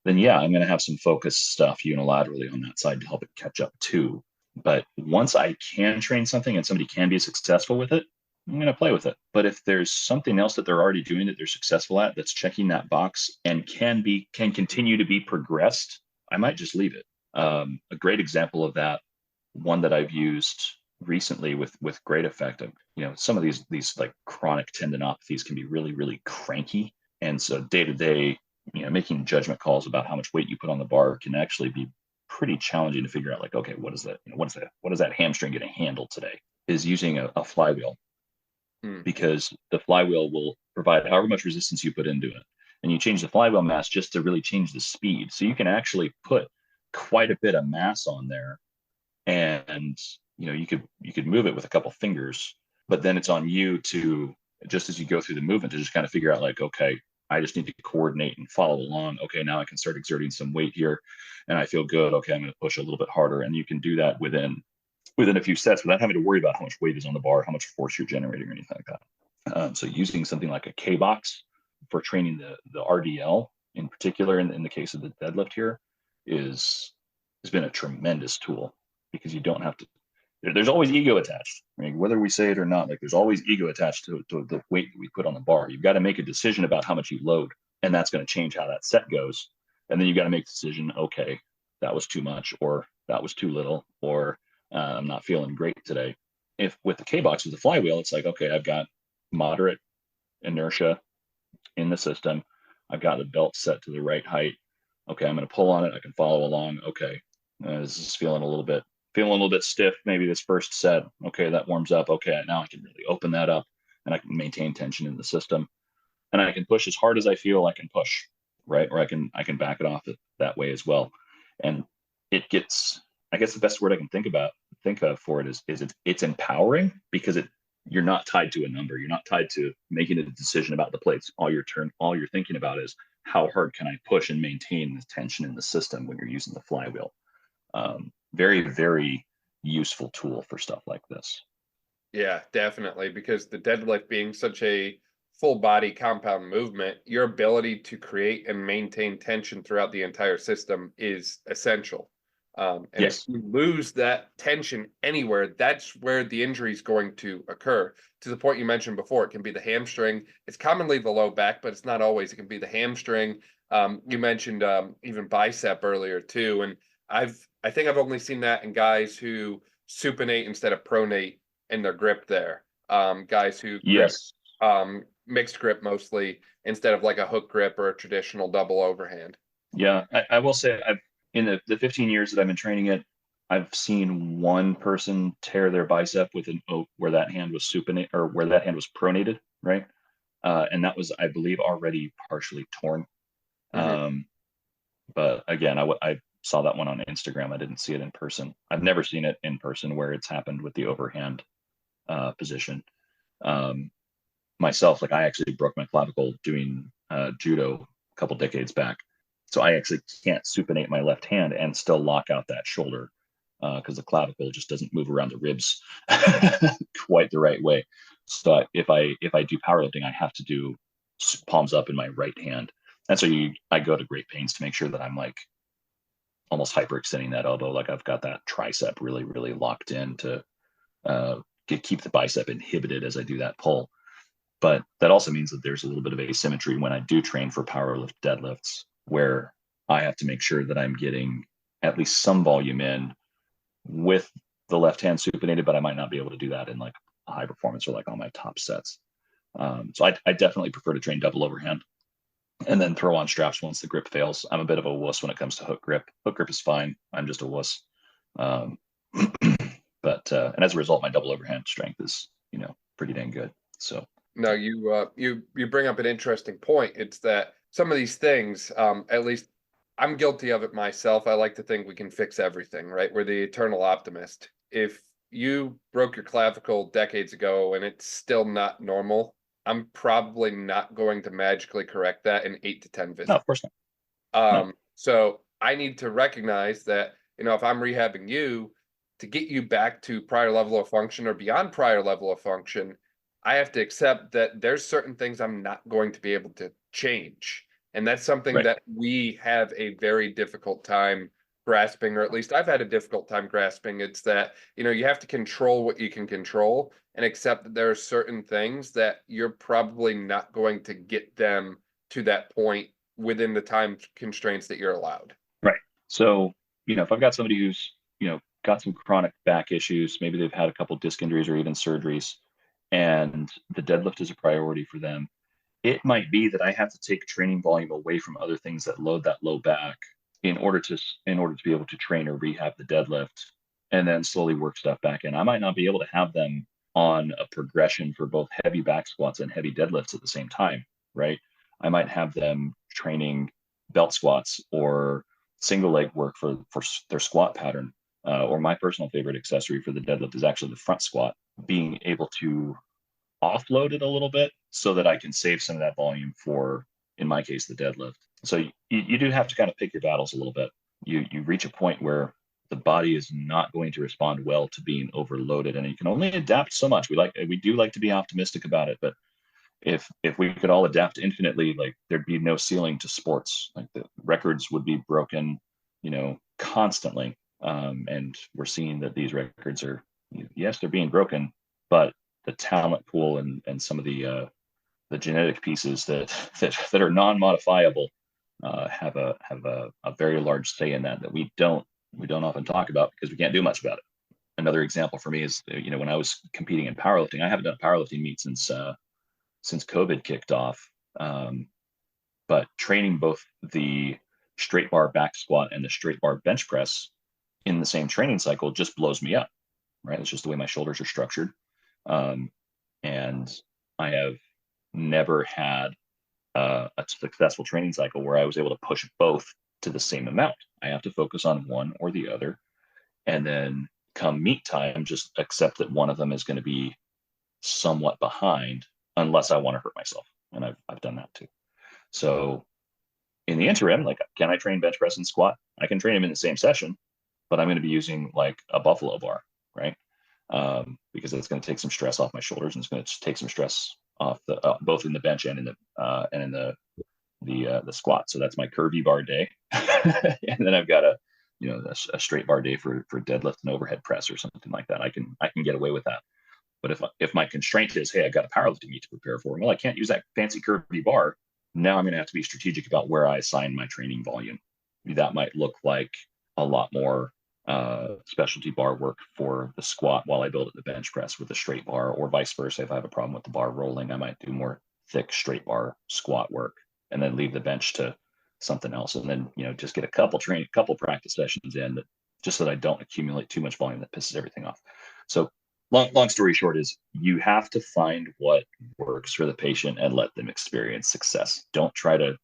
then yeah, I'm going to have some focused stuff unilaterally on that side to help it catch up too. But once I can train something and somebody can be successful with it, I'm going to play with it. But if there's something else that they're already doing that they're successful at, that's checking that box and can continue to be progressed, I might just leave it. A great example of that, one that I've used recently with great effect. Some of these like chronic tendinopathies can be really, really cranky. And so day to day, making judgment calls about how much weight you put on the bar can actually be pretty challenging to figure out, like, okay, what is that hamstring going to handle today? Is using a flywheel. Because the flywheel will provide however much resistance you put into it. And you change the flywheel mass just to really change the speed. So you can actually put quite a bit of mass on there. And you could move it with a couple fingers, but then it's on you to, just as you go through the movement, to just kind of figure out, like, okay, I just need to coordinate and follow along. Okay, now I can start exerting some weight here and I feel good. Okay, I'm going to push a little bit harder. And you can do that within a few sets without having to worry about how much weight is on the bar, how much force you're generating, or anything like that. So using something like a K box for training the RDL in particular, in the case of the deadlift here, has been a tremendous tool, because you don't have to. There's always ego attached. I mean, whether we say it or not, like, there's always ego attached to the weight that we put on the bar. You've got to make a decision about how much you load, and that's going to change how that set goes. And then you got to make the decision. Okay, that was too much, or that was too little, or I'm not feeling great today. If with the K box, with the flywheel, it's like, okay, I've got moderate inertia in the system. I've got the belt set to the right height. Okay, I'm going to pull on it. I can follow along. Okay, this is feeling a little bit stiff. Maybe this first set. Okay, that warms up. Okay, now I can really open that up, and I can maintain tension in the system, and I can push as hard as I feel I can push, right? Or I can back it off that way as well. And it gets, I guess the best word I can think of for it is it's empowering, because you're not tied to a number. You're not tied to making a decision about the plates. All you're thinking about is, how hard can I push and maintain the tension in the system when you're using the flywheel. Very, very useful tool for stuff like this. Yeah, definitely, because the deadlift being such a full body compound movement, your ability to create and maintain tension throughout the entire system is essential. And yes. If you lose that tension anywhere, that's where the injury is going to occur. To the point you mentioned before, it can be the hamstring. It's commonly the low back, but it's not always. It can be the hamstring. You mentioned even bicep earlier too, and I think I've only seen that in guys who supinate instead of pronate in their grip there. Guys who grip, Yes. mixed grip mostly, instead of like a hook grip or a traditional double overhand. Yeah, I will say, in the 15 years that I've been training it, I've seen one person tear their bicep with where that hand was supinate, or where that hand was pronated, right? And that was, I believe, already partially torn. Mm-hmm. But again, I saw that one on Instagram. I didn't see it in person. I've never seen it in person where it's happened with the overhand position. Myself, like, I actually broke my clavicle doing judo a couple decades back. So I actually can't supinate my left hand and still lock out that shoulder, because the clavicle just doesn't move around the ribs quite the right way. So if I do powerlifting, I have to do palms up in my right hand. And so I go to great pains to make sure that I'm like almost hyperextending that elbow. Like, I've got that tricep really, really locked in to keep the bicep inhibited as I do that pull. But that also means that there's a little bit of asymmetry when I do train for powerlift deadlifts, where I have to make sure that I'm getting at least some volume in with the left hand supinated, but I might not be able to do that in like a high performance or like on my top sets. So I definitely prefer to train double overhand and then throw on straps once the grip fails. I'm a bit of a wuss when it comes to hook grip. Hook grip is fine. I'm just a wuss. And as a result, my double overhand strength is, pretty dang good. So. No, you bring up an interesting point. It's that some of these things, at least I'm guilty of it myself. I like to think we can fix everything, right? We're the eternal optimist. If you broke your clavicle decades ago and it's still not normal, I'm probably not going to magically correct that in 8 to 10 No, visits. of course not. No. So I need to recognize that, if I'm rehabbing you to get you back to prior level of function or beyond prior level of function, I have to accept that there's certain things I'm not going to be able to change. And that's something Right. that we have a very difficult time grasping, or at least I've had a difficult time grasping. It's that, you have to control what you can control and accept that there are certain things that you're probably not going to get them to that point within the time constraints that you're allowed. Right. So, if I've got somebody who's, got some chronic back issues, maybe they've had a couple disc injuries or even surgeries, and the deadlift is a priority for them, it might be that I have to take training volume away from other things that load that low back in order to be able to train or rehab the deadlift, and then slowly work stuff back in. I might not be able to have them on a progression for both heavy back squats and heavy deadlifts at the same time, right? I might have them training belt squats or single leg work for their squat pattern. Or my personal favorite accessory for the deadlift is actually the front squat, being able to offload it a little bit so that I can save some of that volume for, in my case, the deadlift. So you do have to kind of pick your battles a little bit. You reach a point where the body is not going to respond well to being overloaded, and you can only adapt so much. We do like to be optimistic about it, but if we could all adapt infinitely, like there'd be no ceiling to sports. Like the records would be broken, constantly. And we're seeing that these records are, yes, they're being broken, but the talent pool and some of the genetic pieces that are non-modifiable have a very large say in that we don't often talk about because we can't do much about it. Another example for me is, when I was competing in powerlifting, I haven't done a powerlifting meet since COVID kicked off. But training both the straight bar back squat and the straight bar bench press in the same training cycle just blows me up, right? It's just the way my shoulders are structured. And I have never had a successful training cycle where I was able to push both to the same amount. I have to focus on one or the other. And then come meet time, just accept that one of them is going to be somewhat behind unless I want to hurt myself. And I've done that too. So in the interim, like, can I train bench press and squat? I can train them in the same session, but I'm going to be using like a buffalo bar, right? Because it's going to take some stress off my shoulders, and it's going to take some stress off the both in the bench and in the squat. So that's my curvy bar day, and then I've got a straight bar day for deadlift and overhead press or something like that. I can get away with that. But if my constraint is, hey, I've got a powerlifting meet to prepare for, well, I can't use that fancy curvy bar. Now I'm going to have to be strategic about where I assign my training volume. That might look like a lot more specialty bar work for the squat while I build at the bench press with a straight bar, or vice versa. If I have a problem with the bar rolling, I might do more thick straight bar squat work and then leave the bench to something else. And then, just get a couple practice sessions in, just so that I don't accumulate too much volume that pisses everything off. So long story short is you have to find what works for the patient and let them experience success. Don't try to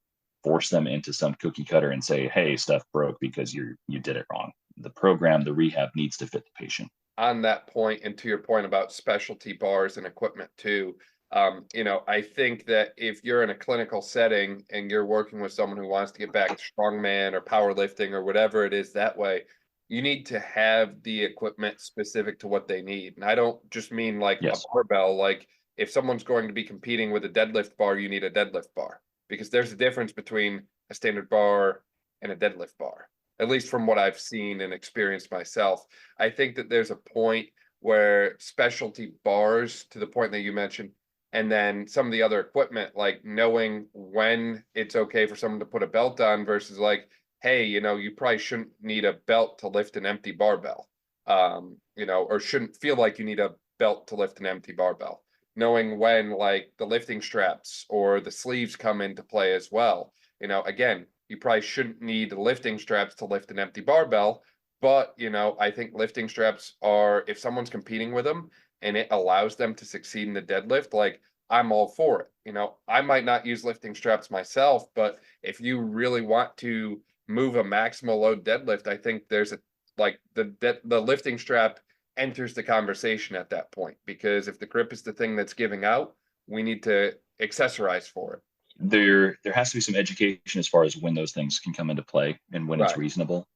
force them into some cookie cutter and say, hey, stuff broke because you did it wrong. The program, the rehab needs to fit the patient. On that point, and to your point about specialty bars and equipment too, I think that if you're in a clinical setting and you're working with someone who wants to get back to strongman or powerlifting or whatever it is that way, you need to have the equipment specific to what they need. And I don't just mean like a Yes. barbell. Like if someone's going to be competing with a deadlift bar, you need a deadlift bar, because there's a difference between a standard bar and a deadlift bar, at least from what I've seen and experienced myself. I think that there's a point where specialty bars, to the point that you mentioned, and then some of the other equipment, like knowing when it's okay for someone to put a belt on versus like, hey, you probably shouldn't need a belt to lift an empty barbell, or shouldn't feel like you need a belt to lift an empty barbell. Knowing when like the lifting straps or the sleeves come into play as well. Again, you probably shouldn't need lifting straps to lift an empty barbell, but I think lifting straps are, if someone's competing with them and it allows them to succeed in the deadlift, like I'm all for it. I might not use lifting straps myself, but if you really want to move a maximal load deadlift, I think there's a like the lifting strap enters the conversation at that point, because if the grip is the thing that's giving out, we need to accessorize for it. There has to be some education as far as when those things can come into play and when it's Right. reasonable.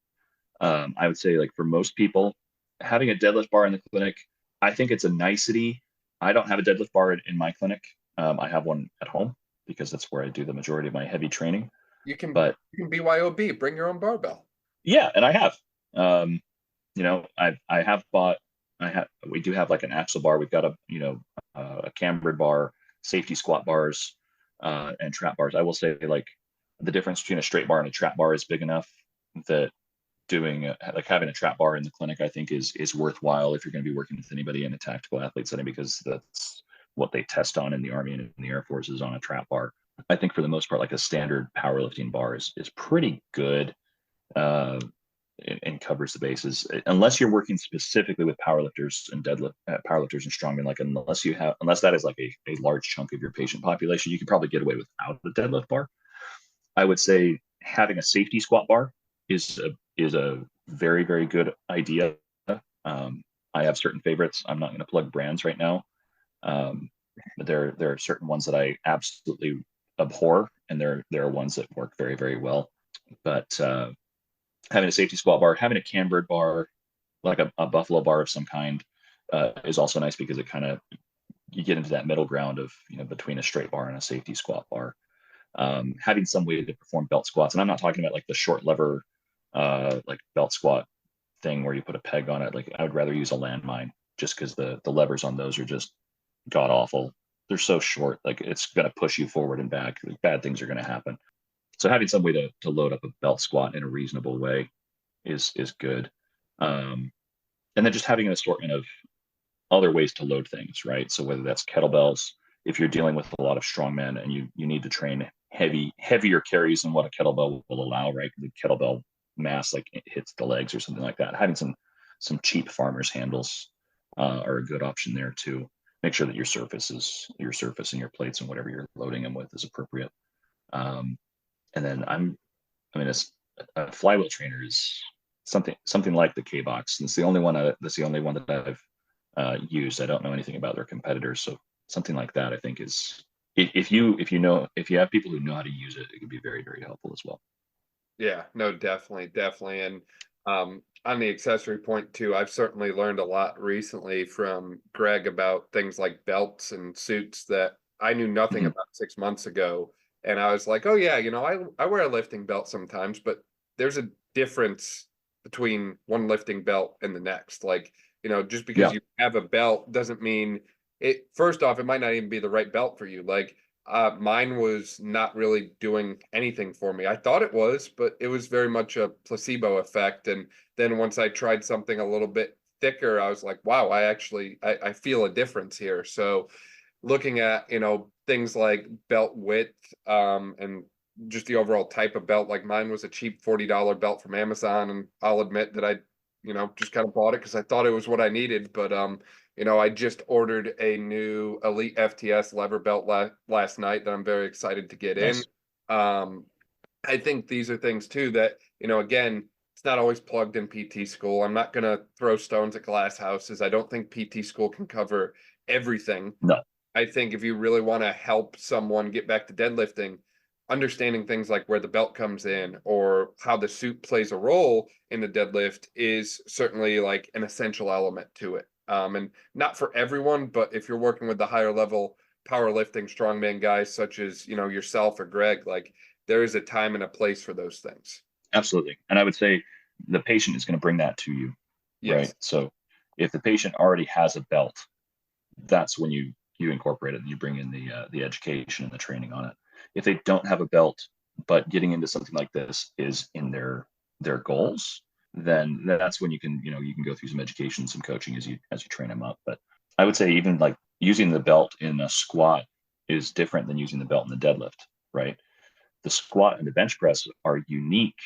I would say, like, for most people, having a deadlift bar in the clinic, I think it's a nicety. I don't have a deadlift bar in my clinic. I have one at home because that's where I do the majority of my heavy training. You can But you can BYOB, bring your own barbell. yeah, and I have. I have bought. We do have like an axle bar. We've got a cambered bar, safety squat bars, and trap bars. I will say, like, the difference between a straight bar and a trap bar is big enough that like having a trap bar in the clinic, I think is worthwhile if you're going to be working with anybody in a tactical athlete setting, because that's what they test on in the Army and in the Air Force is on a trap bar. I think for the most part, like a standard powerlifting bar is pretty good. Uh, and covers the bases, unless you're working specifically with powerlifters and powerlifters and strongmen. Like, unless that is like a large chunk of your patient population, you can probably get away without the deadlift bar. I would say having a safety squat bar is a very, very good idea. I have certain favorites. I'm not going to plug brands right now. But there are certain ones that I absolutely abhor, and there are ones that work very, very well. But having a safety squat bar, having a cambered bar, like a buffalo bar of some kind, is also nice, because it kind of, you get into that middle ground of, between a straight bar and a safety squat bar. Having some way to perform belt squats, and I'm not talking about like the short lever, like belt squat thing where you put a peg on it. Like, I would rather use a landmine, just because the levers on those are just god awful. They're so short, like it's going to push you forward and back. Bad things are going to happen. So having some way to load up a belt squat in a reasonable way is good. And then just having an assortment of other ways to load things, right? So whether that's kettlebells, if you're dealing with a lot of strongmen and you need to train heavier carries than what a kettlebell will allow, right? The kettlebell mass, like, it hits the legs or something like that. Having some cheap farmer's handles are a good option there too. Make sure that your surface and your plates and whatever you're loading them with is appropriate. And then a flywheel trainer is something like the K box. That's the only one that I've used. I don't know anything about their competitors, so something like that, I think, is, if you have people who know how to use it, it can be very, very helpful as well. Yeah, no, definitely. And on the accessory point too, I've certainly learned a lot recently from Greg about things like belts and suits that I knew nothing Mhm. about 6 months ago. And I was like, oh yeah, I wear a lifting belt sometimes, but there's a difference between one lifting belt and the next. Like, just because Yeah, you have a belt doesn't mean it, first off, it might not even be the right belt for you. Like, mine was not really doing anything for me. I thought it was, but it was very much a placebo effect. And then once I tried something a little bit thicker, I was like, wow, I feel a difference here. So looking at, things like belt width, and just the overall type of belt, like mine was a cheap $40 belt from Amazon. And I'll admit that I, just kind of bought it because I thought it was what I needed. But I just ordered a new Elite FTS lever belt last night that I'm very excited to get in. nice. Um, I think these are things too that, again, it's not always plugged in PT school. I'm not going to throw stones at glass houses. I don't think PT school can cover everything. No, I think if you really want to help someone get back to deadlifting, understanding things like where the belt comes in or how the suit plays a role in the deadlift is certainly like an essential element to it. And not for everyone, but if you're working with the higher level powerlifting strongman guys, such as, yourself or Greg, like there is a time and a place for those things. absolutely. And I would say the patient is going to bring that to you, Yes. right? So if the patient already has a belt, that's when you incorporate it and you bring in the education and the training on it. If they don't have a belt, but getting into something like this is in their goals, then that's when you can go through some education, some coaching as you train them up. But I would say, even like using the belt in a squat is different than using the belt in the deadlift, right? The squat and the bench press are unique,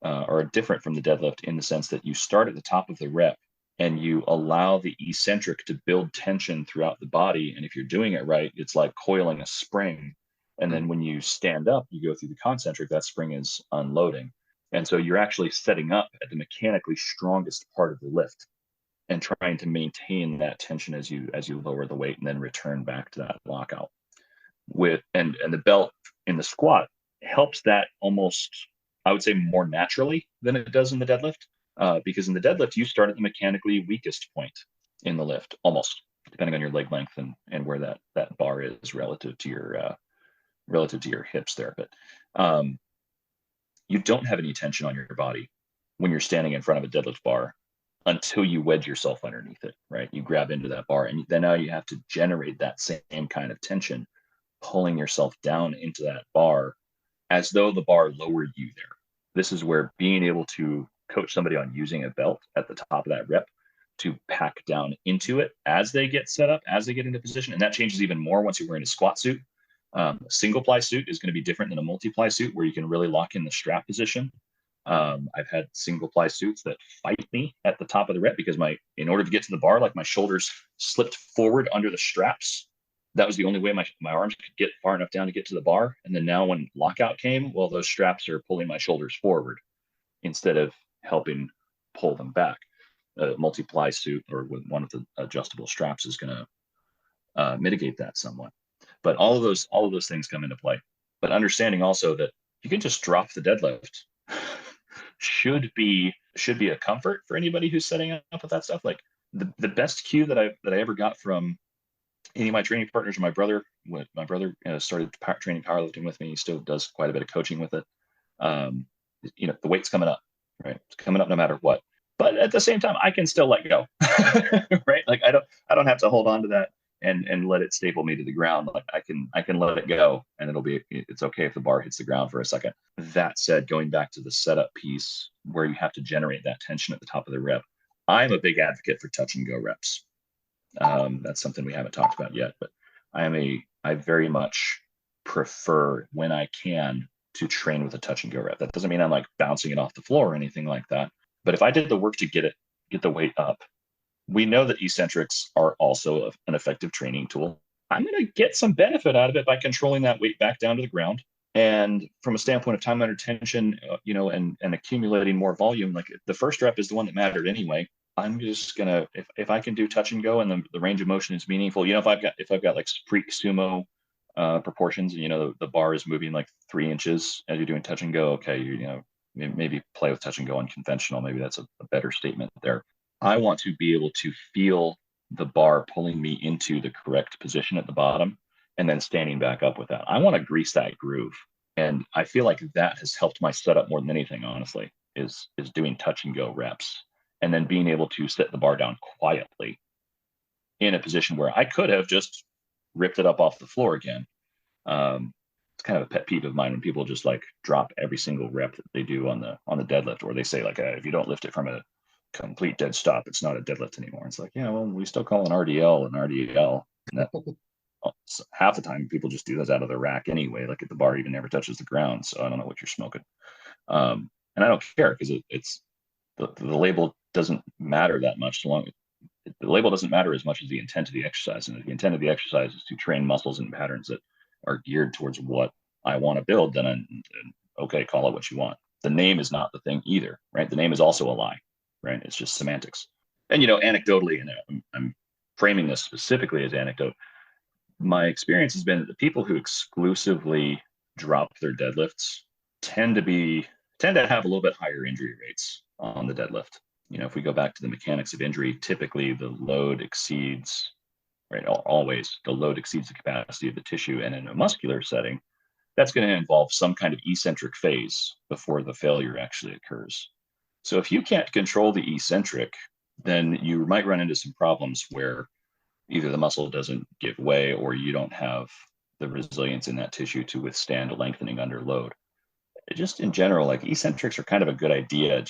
are different from the deadlift in the sense that you start at the top of the rep and you allow the eccentric to build tension throughout the body. And if you're doing it right, it's like coiling a spring. And then when you stand up, you go through the concentric, that spring is unloading. And so you're actually setting up at the mechanically strongest part of the lift and trying to maintain that tension as you lower the weight and then return back to that lockout. And the belt in the squat helps that almost, I would say, more naturally than it does in the deadlift. Because in the deadlift, you start at the mechanically weakest point in the lift, almost, depending on your leg length and where that bar is relative to your hips there. But you don't have any tension on your body when you're standing in front of a deadlift bar until you wedge yourself underneath it, right? You grab into that bar, and then now you have to generate that same kind of tension, pulling yourself down into that bar as though the bar lowered you there. This is where being able to coach somebody on using a belt at the top of that rep to pack down into it as they get set up, as they get into position. And that changes even more once you're wearing a squat suit. A single ply suit is going to be different than a multi-ply suit where you can really lock in the strap position. I've had single ply suits that fight me at the top of the rep because in order to get to the bar, like my shoulders slipped forward under the straps. That was the only way my arms could get far enough down to get to the bar. And then now when lockout came, well, those straps are pulling my shoulders forward instead of helping pull them back. A multi-ply suit or with one of the adjustable straps is going to mitigate that somewhat. But all of those things come into play. But understanding also that you can just drop the deadlift should be a comfort for anybody who's setting up with that stuff. Like the best cue that I ever got from any of my training partners, my brother started training powerlifting with me. He still does quite a bit of coaching with it. The weight's coming up, right? It's coming up no matter what. But at the same time, I can still let go, right? Like I don't have to hold on to that and let it staple me to the ground. Like I can let it go, and it's okay if the bar hits the ground for a second. That said, going back to the setup piece where you have to generate that tension at the top of the rep, I'm a big advocate for touch and go reps. That's something we haven't talked about yet, but I very much prefer when I can to train with a touch and go rep. That doesn't mean I'm like bouncing it off the floor or anything like that. But if I did the work to get the weight up, we know that eccentrics are also an effective training tool. I'm going to get some benefit out of it by controlling that weight back down to the ground. And from a standpoint of time under tension, and accumulating more volume, like the first rep is the one that mattered anyway. I'm just gonna, if I can do touch and go and the range of motion is meaningful, if I've got like freak sumo proportions, and the bar is moving like 3 inches as you're doing touch and go, okay, maybe play with touch and go unconventional. Maybe that's a better statement there. I want to be able to feel the bar pulling me into the correct position at the bottom and then standing back up with that. I want to grease that groove. And I feel like that has helped my setup more than anything, honestly, is doing touch and go reps. And then being able to set the bar down quietly in a position where I could have just ripped it up off the floor again. It's kind of a pet peeve of mine when people just like drop every single rep that they do on the deadlift, or they say like, if you don't lift it from a complete dead stop, it's not a deadlift anymore. It's like, yeah, well, we still call an RDL an RDL. And that, half the time people just do those out of the rack anyway. Like if the bar even never touches the ground. So I don't know what you're smoking. And I don't care because it's the label doesn't matter that much. The label doesn't matter as much as the intent of the exercise. And if the intent of the exercise is to train muscles and patterns that are geared towards what I want to build, then okay, call it what you want. The name is not the thing either, right? The name is also a lie, right? It's just semantics. And, anecdotally, and I'm framing this specifically as anecdote, my experience has been that the people who exclusively drop their deadlifts tend to have a little bit higher injury rates on the deadlift. If we go back to the mechanics of injury, typically the load exceeds, right? Always the load exceeds the capacity of the tissue. And in a muscular setting, that's going to involve some kind of eccentric phase before the failure actually occurs. So if you can't control the eccentric, then you might run into some problems where either the muscle doesn't give way or you don't have the resilience in that tissue to withstand lengthening under load. Just in general, like eccentrics are kind of a good idea,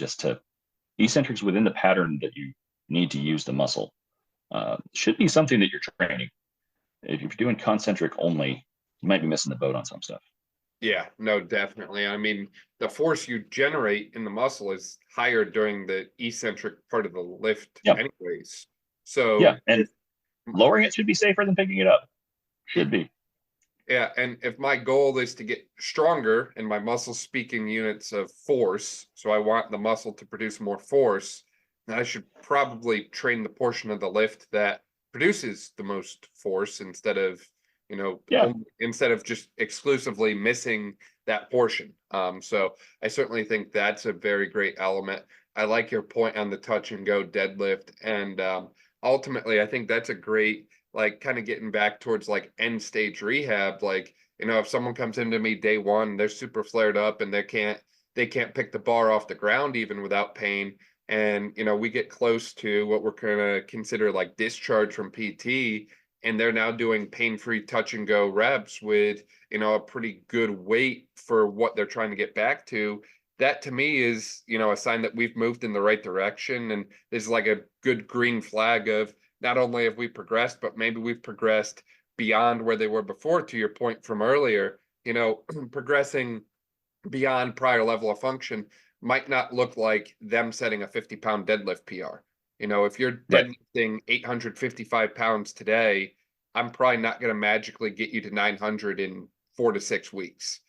eccentrics within the pattern that you need to use the muscle should be something that you're training. If you're doing concentric only, you might be missing the boat on some stuff. Yeah, no, definitely. I mean, the force you generate in the muscle is higher during the eccentric part of the lift anyways. So yeah, and lowering it should be safer than picking it up. Should be. Yeah, and if my goal is to get stronger and my muscles speaking units of force, so I want the muscle to produce more force, then I should probably train the portion of the lift that produces the most force instead of, Yeah. instead of just exclusively missing that portion. So I certainly think that's a very great element. I like your point on the touch and go deadlift, and ultimately, I think that's a great, like, kind of getting back towards like end stage rehab. Like, if someone comes into me day one, they're super flared up and they can't pick the bar off the ground even without pain. And we get close to what we're gonna consider like discharge from PT, and they're now doing pain-free touch and go reps with a pretty good weight for what they're trying to get back to. That to me is a sign that we've moved in the right direction, and this is like a good green flag of not only have we progressed, but maybe we've progressed beyond where they were before. To your point from earlier, progressing beyond prior level of function might not look like them setting a 50-pound deadlift PR. If you're Right. deadlifting 855 pounds today, I'm probably not going to magically get you to 900 in 4 to 6 weeks.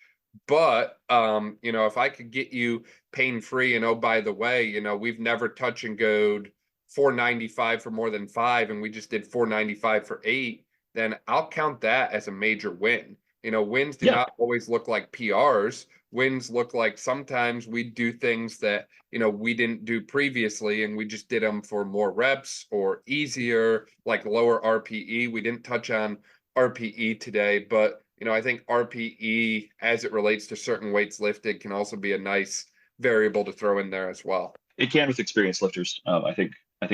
But if I could get you pain free, and oh, by the way, we've never touch and goed 495 for more than 5, and we just did 495 for 8, then I'll count that as a major win. Wins do Yeah. not always look like PRs. Wins look like sometimes we do things that we didn't do previously, and we just did them for more reps or easier, like lower RPE. We didn't touch on RPE today, but I think RPE, as it relates to certain weights lifted, can also be a nice variable to throw in there as well. It can with experienced lifters. I think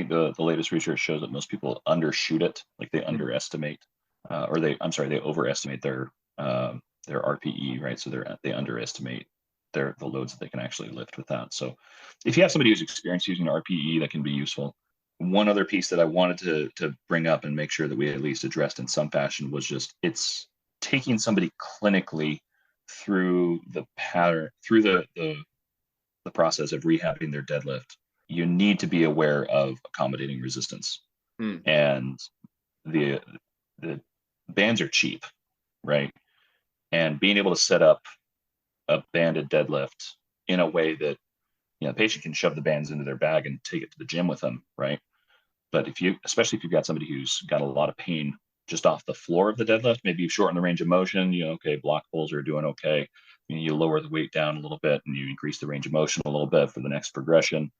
the latest research shows that most people undershoot it, like they underestimate, they overestimate their RPE, right? So they underestimate the loads that they can actually lift with that. So if you have somebody who's experienced using RPE, that can be useful. One other piece that I wanted to bring up and make sure that we at least addressed in some fashion was just it's taking somebody clinically through the pattern, through the process of rehabbing their deadlift. You need to be aware of accommodating resistance. Mm. And the bands are cheap, right? And being able to set up a banded deadlift in a way that the patient can shove the bands into their bag and take it to the gym with them, right? But especially if you've got somebody who's got a lot of pain just off the floor of the deadlift, maybe you've shortened the range of motion, okay, block pulls are doing okay. You lower the weight down a little bit and you increase the range of motion a little bit for the next progression.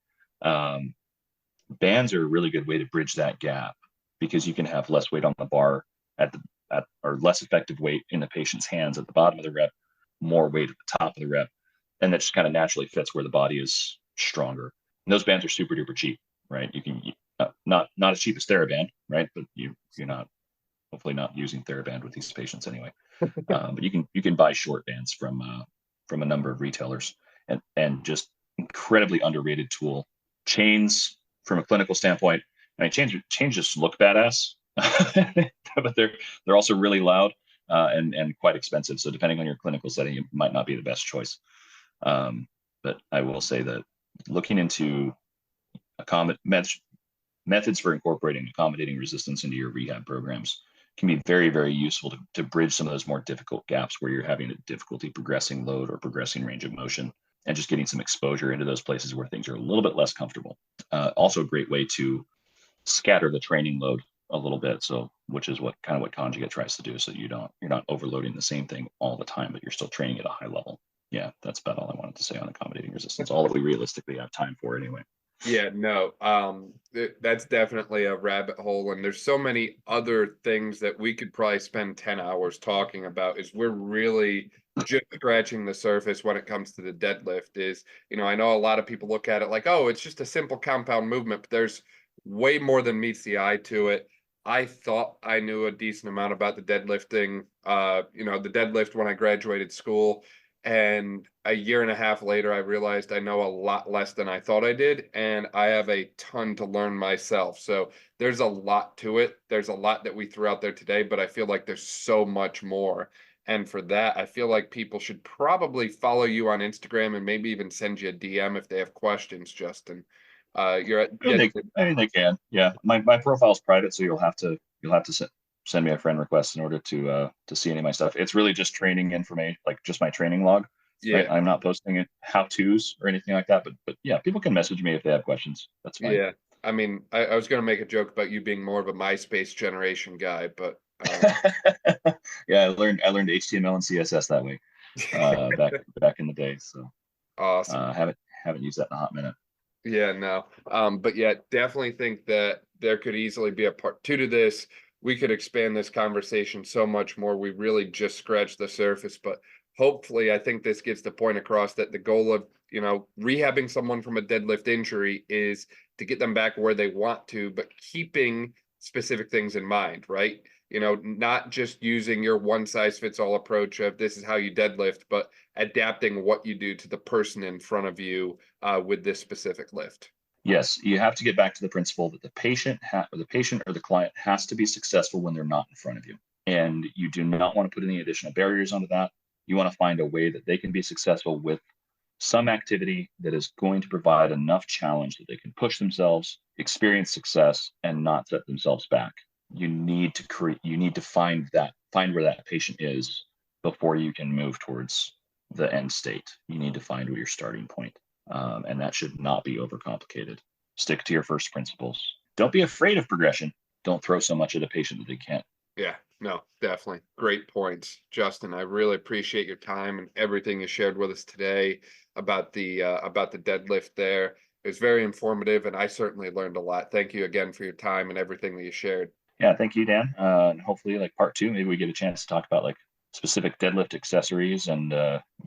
Bands are a really good way to bridge that gap because you can have less weight on the bar or less effective weight in the patient's hands at the bottom of the rep, more weight at the top of the rep. And that just kind of naturally fits where the body is stronger. And those bands are super duper cheap, right? You can, not as cheap as TheraBand, right? But you're not, hopefully not using TheraBand with these patients anyway. But you can buy short bands from a number of retailers, and just incredibly underrated tool. Chains, from a clinical standpoint, I mean, chains just look badass, but they're also really loud and quite expensive. So depending on your clinical setting, it might not be the best choice. But I will say that looking into methods for incorporating accommodating resistance into your rehab programs can be very, very useful to bridge some of those more difficult gaps where you're having a difficulty progressing load or progressing range of motion, and just getting some exposure into those places where things are a little bit less comfortable. Also a great way to scatter the training load a little bit. So, which is what Conjugate tries to do. So you're not overloading the same thing all the time, but you're still training at a high level. Yeah, that's about all I wanted to say on accommodating resistance. All that we realistically have time for anyway. Yeah, no, that's definitely a rabbit hole, and there's so many other things that we could probably spend 10 hours talking about. Is we're really just scratching the surface when it comes to the deadlift. Is, I know a lot of people look at it like, oh, it's just a simple compound movement, but there's way more than meets the eye to it. I thought I knew a decent amount about the deadlifting, the deadlift when I graduated school. And a year and a half later, I realized I know a lot less than I thought I did, and I have a ton to learn myself. So there's a lot to it. There's a lot that we threw out there today, but I feel like there's so much more. And for that, I feel like people should probably follow you on Instagram and maybe even send you a DM if they have questions, Justin. You're at I mean, they can. Yeah, my profile's private, so you'll have to send me a friend request in order to see any of my stuff. It's really just training information, like just my training log. Right. I'm not posting it how-tos or anything like that, but yeah, people can message me if they have questions. That's fine. Yeah. I mean, I was going to make a joke about you being more of a MySpace generation guy, but yeah, I learned HTML and CSS that way back in the day. So awesome. Haven't used that in a hot minute. Yeah, no. But yeah, definitely think that there could easily be a part 2 to this. We could expand this conversation so much more. We really just scratched the surface, but hopefully I think this gets the point across that the goal of, rehabbing someone from a deadlift injury is to get them back where they want to, but keeping specific things in mind, right? Not just using your one size fits all approach of this is how you deadlift, but adapting what you do to the person in front of you with this specific lift. Yes, you have to get back to the principle that the patient or the client has to be successful when they're not in front of you. And you do not want to put any additional barriers onto that. You want to find a way that they can be successful with some activity that is going to provide enough challenge that they can push themselves, experience success, and not set themselves back. You need to find where that patient is before you can move towards the end state. You need to find where your starting point. And that should not be overcomplicated. Stick to your first principles. Don't be afraid of progression. Don't throw so much at a patient that they can't. Yeah, no, definitely. Great points, Justin. I really appreciate your time and everything you shared with us today about the deadlift there. It was very informative, and I certainly learned a lot. Thank you again for your time and everything that you shared. Yeah, thank you, Dan. And hopefully, like part 2, maybe we get a chance to talk about like specific deadlift accessories and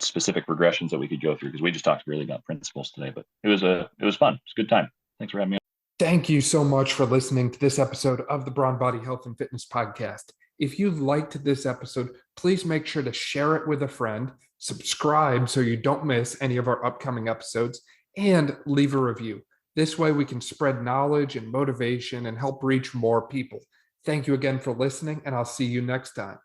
specific progressions that we could go through, because we just talked really about principles today. But it was fun. It's a good time. Thanks for having me on. Thank you so much for listening to this episode of the Brawn Body Health and Fitness Podcast. If you liked this episode, please make sure to share it with a friend, subscribe so you don't miss any of our upcoming episodes, and leave a review. This way we can spread knowledge and motivation and help reach more people. Thank you again for listening, and I'll see you next time.